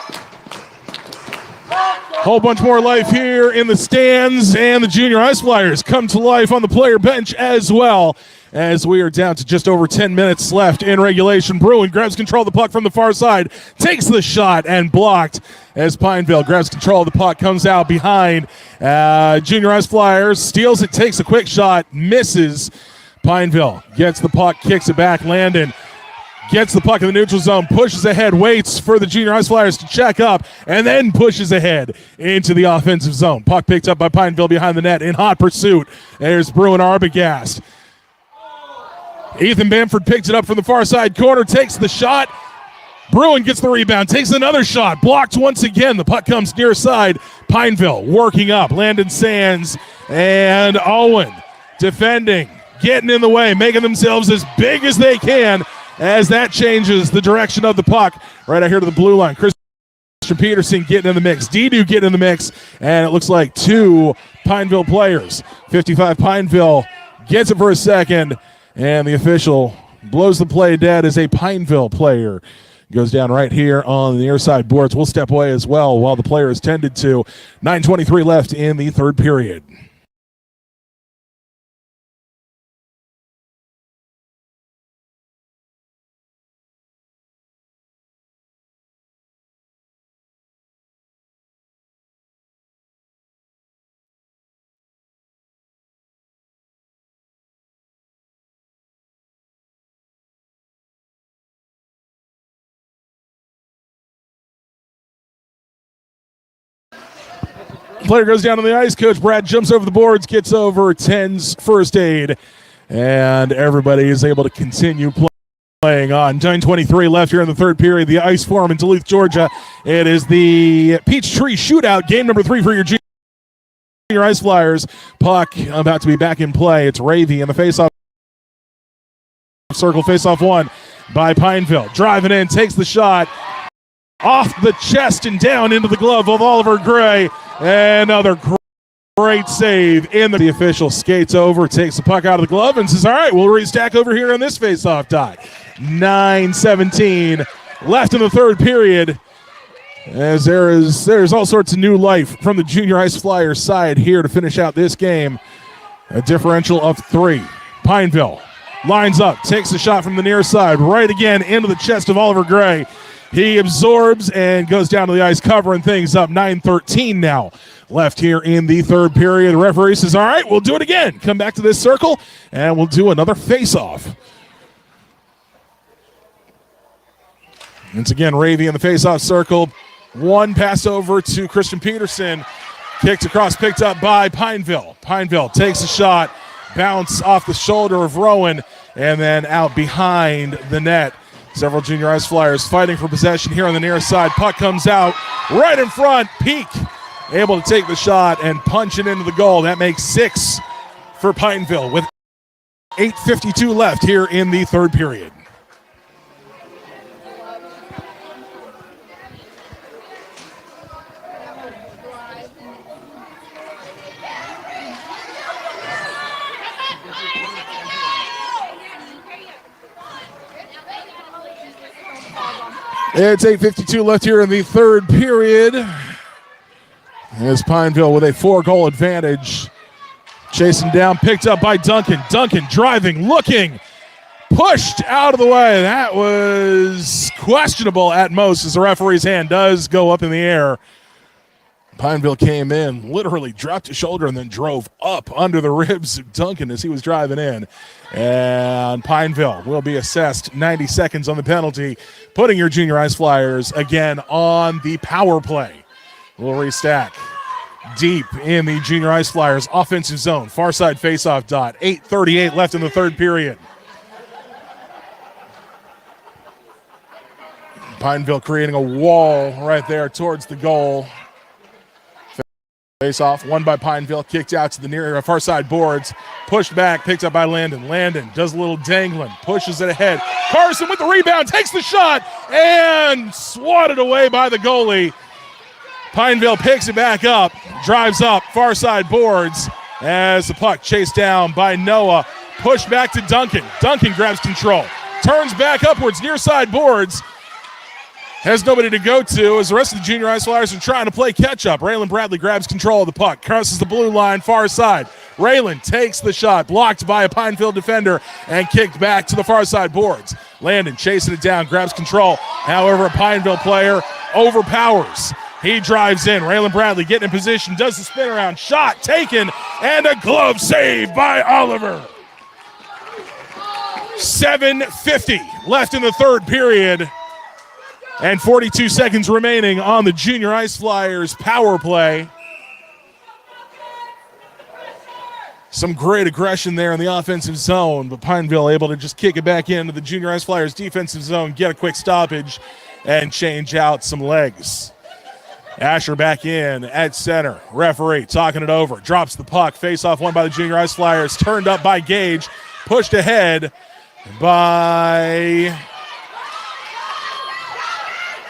S4: Whole bunch more life here in the stands, and the Junior Ice Flyers come to life on the player bench as well, as we are down to just over 10 minutes left in regulation. Bruin grabs control of the puck from the far side, takes the shot, and blocked as Pineville grabs control of the puck, comes out behind. Junior Ice Flyers steals it, takes a quick shot, misses. Pineville gets the puck, kicks it back. Landon gets the puck in the neutral zone, pushes ahead, waits for the Junior Ice Flyers to check up, and then pushes ahead into the offensive zone. Puck picked up by Pineville behind the net in hot pursuit. There's Bruin Arbogast. Ethan Bamford picks it up from the far side corner, takes the shot. Bruin gets the rebound, takes another shot, blocked once again. The puck comes near side. Pineville working up. Landon Sands and Owen defending, getting in the way, making themselves as big as they can as that changes the direction of the puck. Right out here to the blue line. Christian Peterson getting in the mix. Didu getting in the mix, and it looks like two Pineville players. 55 Pineville gets it for a second, and the official blows the play dead as a Pineville player goes down right here on the near side boards. We'll step away as well while the player is tended to. 9:23 left in the third period. Player goes down on the ice. Coach Brad jumps over the boards, gets over, 10's first aid, and everybody is able to continue playing on. 9:23 left here in the third period. The Ice Forum in Duluth, Georgia. It is the Peachtree Shootout, game number 3 for your Junior Ice Flyers. Puck about to be back in play. It's Ravy in the faceoff circle. Faceoff one by Pineville. Driving in, takes the shot off the chest and down into the glove of Oliver Gray. Another great save in the official skates over, takes the puck out of the glove, and says, all right, we'll restack over here on this face-off tie. 9:17 left in the third period, as there's all sorts of new life from the Junior Ice Flyers side here to finish out this game. A differential of 3. Pineville lines up, takes the shot from the near side, right again into the chest of Oliver Gray. He absorbs and goes down to the ice, covering things up. 9:13 now left here in the third period. The referee says, all right, we'll do it again. Come back to this circle, and we'll do another face-off. Once again, Ravy in the face-off circle. One pass over to Christian Peterson. Kicked across, picked up by Pineville. Pineville takes a shot, bounce off the shoulder of Rowan, and then out behind the net. Several junior ice flyers fighting for possession here on the near side. Puck comes out right in front. Peak able to take the shot and punch it into the goal. That makes 6 for Pineville with 8:52 left here in the third period. It's 8:52 left here in the third period. As Pineville with a 4-goal advantage. Chasing down, picked up by Duncan. Duncan driving, looking, pushed out of the way. That was questionable at most as the referee's hand does go up in the air. Pineville came in, literally dropped his shoulder and then drove up under the ribs of Duncan as he was driving in. And Pineville will be assessed 90 seconds on the penalty, putting your junior ice flyers again on the power play. We'll restack deep in the junior ice flyers offensive zone, far side faceoff dot. 8:38 left in the third period. Pineville creating a wall right there towards the goal. Face off, won by Pineville, kicked out to the near far side boards, pushed back, picked up by Landon. Landon does a little dangling, pushes it ahead. Carson with the rebound, takes the shot, and swatted away by the goalie. Pineville picks it back up, drives up, far side boards, as the puck chased down by Noah, pushed back to Duncan. Duncan grabs control, turns back upwards, near side boards, has nobody to go to as the rest of the junior ice flyers are trying to play catch-up. Raylan Bradley grabs control of the puck, crosses the blue line, far side. Raylan takes the shot, blocked by a Pineville defender, and kicked back to the far side boards. Landon chasing it down, grabs control. However, a Pineville player overpowers. He drives in. Raylan Bradley getting in position, does the spin around, shot taken, and a glove save by Oliver. 7:50 left in the third period. And 42 seconds remaining on the junior ice flyers power play. Some great aggression there in the offensive zone, but Pineville able to just kick it back into the junior ice flyers defensive zone, get a quick stoppage, and change out some legs. Asher back in at center. Referee talking it over, drops the puck. Face off won by the junior ice flyers, turned up by Gage, pushed ahead by...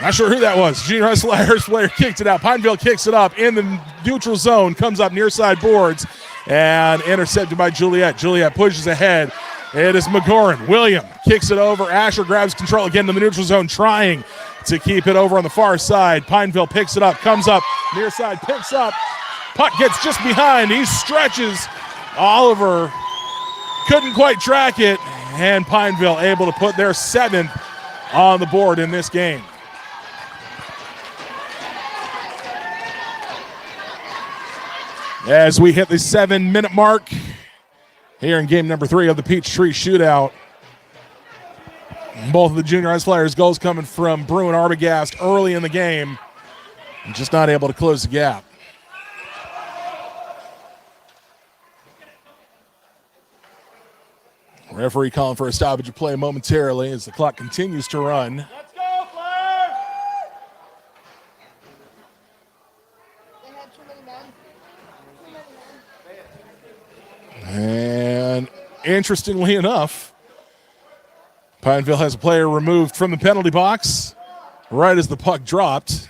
S4: Not sure who that was. Junior ice flyers player kicked it out. Pineville kicks it up in the neutral zone, comes up near side boards, and intercepted by Juliet. Juliet pushes ahead. It is McGoran. William kicks it over. Asher grabs control again in the neutral zone, trying to keep it over on the far side. Pineville picks it up, comes up, near side, picks up. Puck gets just behind. He stretches. Oliver couldn't quite track it, and Pineville able to put their 7th on the board in this game. As we hit the 7-minute mark here in game number 3 of the Peachtree Shootout. Both of the junior ice flyers goals coming from Bruin Arbogast early in the game, and just not able to close the gap. Referee calling for a stoppage of play momentarily as the clock continues to run.
S1: Let's go, Flyers!
S3: They had too many men.
S4: And interestingly enough, Pineville has a player removed from the penalty box right as the puck dropped.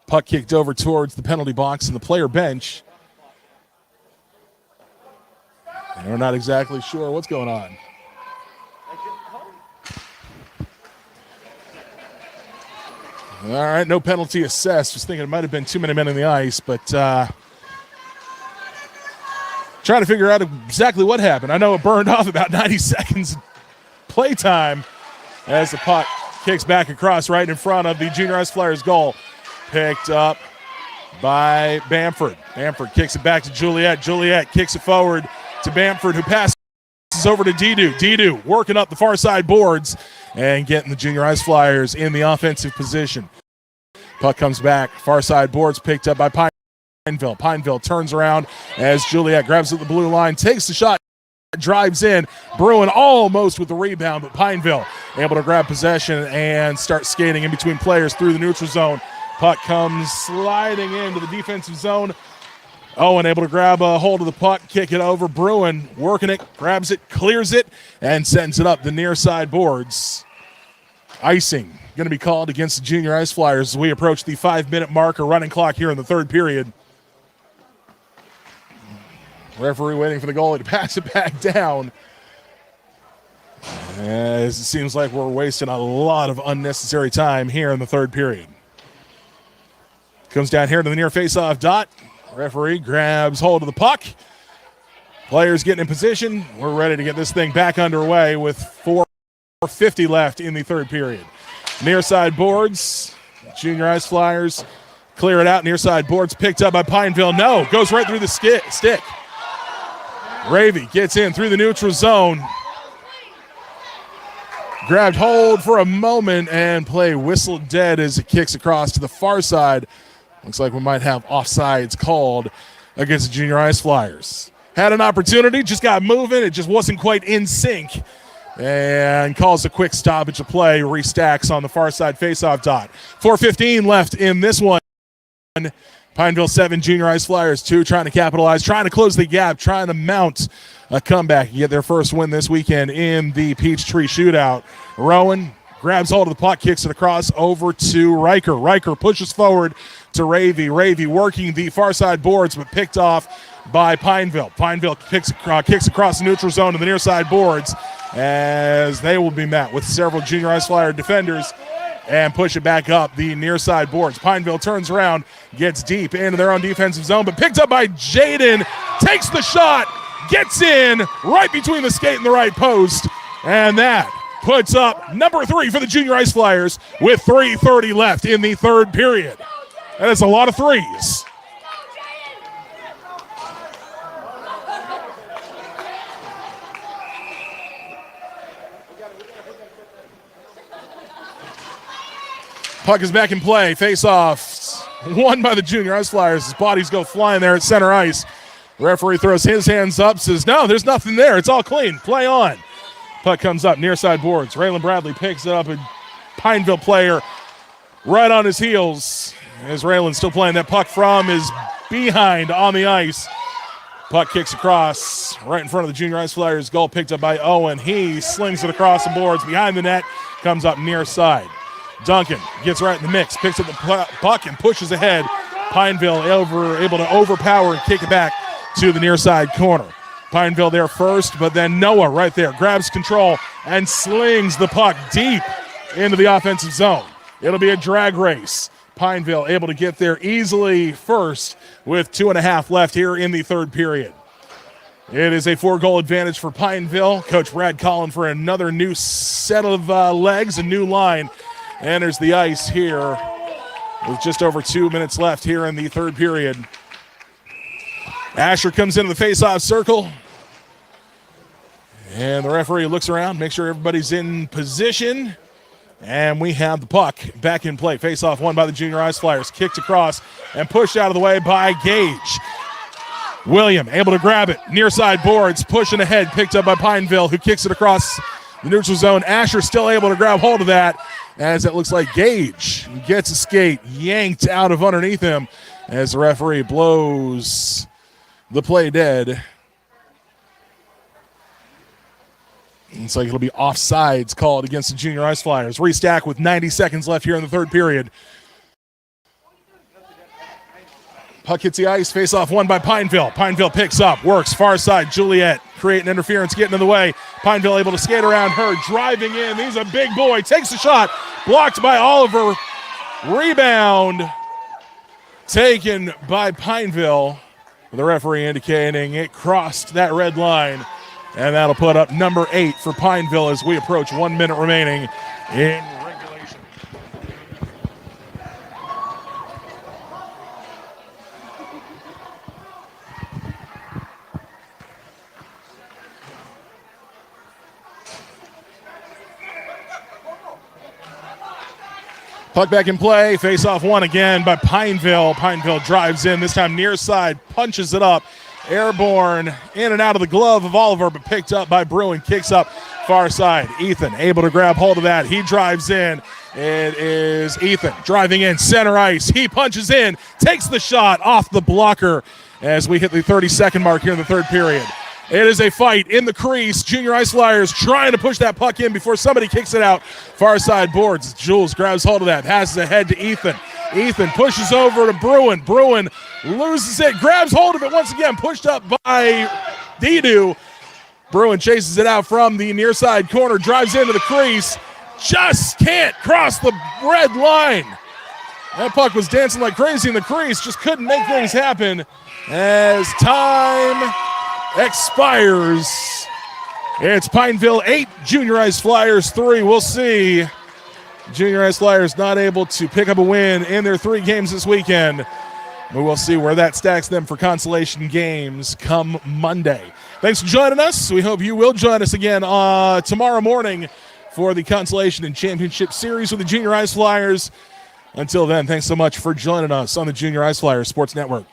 S4: Puck kicked over towards the penalty box and the player bench. And we're not exactly sure what's going on. All right, no penalty assessed. Just thinking it might have been too many men in the ice, but trying trying to figure out exactly what happened. I know it burned off about 90 seconds playtime as the puck kicks back across right in front of the Junior High Flyers goal. Picked up by Bamford. Bamford kicks it back to Juliet. Juliet kicks it forward to Bamford, who passes over to Didu. Didu working up the far side boards and getting the Junior High Flyers in the offensive position. Puck comes back. Far side boards picked up by Pineville. Pineville turns around as Juliet grabs at the blue line, takes the shot, drives in. Bruin almost with the rebound, but Pineville able to grab possession and start skating in between players through the neutral zone. Puck comes sliding into the defensive zone. Owen able to grab a hold of the puck, kick it over. Bruin working it, grabs it, clears it, and sends it up the near side boards. Icing going to be called against the Junior Ice Flyers as we approach the 5-minute marker running clock here in the third period. Referee waiting for the goalie to pass it back down, as it seems like we're wasting a lot of unnecessary time here in the third period. Comes down here to the near face-off dot. Referee grabs hold of the puck. Players getting in position. We're ready to get this thing back underway with 4:50 left in the third period. Near side boards. Junior Ice Flyers clear it out. Near side boards picked up by Pineville. No, goes right through the stick. Ravy gets in through the neutral zone. Grabbed hold for a moment and play whistled dead as it kicks across to the far side. Looks like we might have offsides called against the Junior Ice Flyers. Had an opportunity, just got moving. It just wasn't quite in sync. And calls a quick stoppage of play, restacks on the far side faceoff dot. 4:15 left in this one. Pineville 7, Junior Ice Flyers 2, trying to capitalize, trying to close the gap, trying to mount a comeback and get their first win this weekend in the Peachtree Shootout. Rowan grabs hold of the puck, kicks it across over to Riker. Riker pushes forward to Ravy. Ravy working the far side boards, but picked off by Pineville. Pineville kicks across the neutral zone to the near side boards as they will be met with several Junior Ice Flyer defenders and push it back up the near side boards. Pineville turns around, gets deep into their own defensive zone, but picked up by Jaden, takes the shot, gets in right between the skate and the right post, and that puts up number 3 for the Junior Ice Flyers with 3:30 left in the third period. That is a lot of threes. Puck is back in play. Face-off won by the Junior Ice Flyers. His bodies go flying there at center ice. The referee throws his hands up, says, no, there's nothing there. It's all clean. Play on. Puck comes up near side boards. Raylan Bradley picks it up. A Pineville player right on his heels as Raylan's still playing that puck from his behind on the ice. Puck kicks across right in front of the Junior Ice Flyers goal, picked up by Owen. He slings it across the boards behind the net, comes up near side. Duncan gets right in the mix, picks up the puck and pushes ahead. Pineville able to overpower and kick it back to the near side corner. Pineville there first, but then Noah right there grabs control and slings the puck deep into the offensive zone. It'll be a drag race. Pineville able to get there easily first with 2.5 left here in the third period. It is a 4-goal advantage for Pineville. Coach Brad Collin for another new set of legs, a new line. Enters the ice here with just over 2 minutes left here in the third period. Asher comes into the face-off circle. And the referee looks around, makes sure everybody's in position. And we have the puck back in play. Face-off won by the Junior Ice Flyers. Kicked across and pushed out of the way by Gage. William able to grab it. Near side boards, pushing ahead. Picked up by Pineville, who kicks it across the neutral zone. Asher still able to grab hold of that, as it looks like Gage gets a skate yanked out of underneath him as the referee blows the play dead. Looks like it'll be offsides called against the Junior Ice Flyers. Restack with 90 seconds left here in the third period. Puck hits the ice, face-off won by Pineville. Pineville picks up, works far side. Juliet creating interference, getting in the way. Pineville able to skate around her, driving in. He's a big boy, takes the shot, blocked by Oliver. Rebound taken by Pineville. The referee indicating it crossed that red line, and that'll put up number 8 for Pineville as we approach 1 minute remaining in regulation. Puck back in play, face-off one again by Pineville. Pineville drives in, this time near side, punches it up. Airborne in and out of the glove of Oliver, but picked up by Bruin. Kicks up far side. Ethan able to grab hold of that. He drives in. It is Ethan driving in center ice. He punches in, takes the shot off the blocker as we hit the 30-second mark here in the third period. It is a fight in the crease. Junior Ice Flyers trying to push that puck in before somebody kicks it out. Far side boards. Jules grabs hold of that, passes ahead to Ethan. Ethan pushes over to Bruin. Bruin loses it, grabs hold of it once again, pushed up by Didu. Bruin chases it out from the near side corner, drives into the crease, just can't cross the red line. That puck was dancing like crazy in the crease, just couldn't make things happen as time expires. It's Pineville 8, Junior Ice Flyers 3. We'll see. Junior Ice Flyers not able to pick up a win in their 3 games this weekend. But we'll see where that stacks them for consolation games come Monday. Thanks for joining us. We hope you will join us again tomorrow morning for the Consolation and Championship Series with the Junior Ice Flyers. Until then, thanks so much for joining us on the Junior Ice Flyers Sports Network.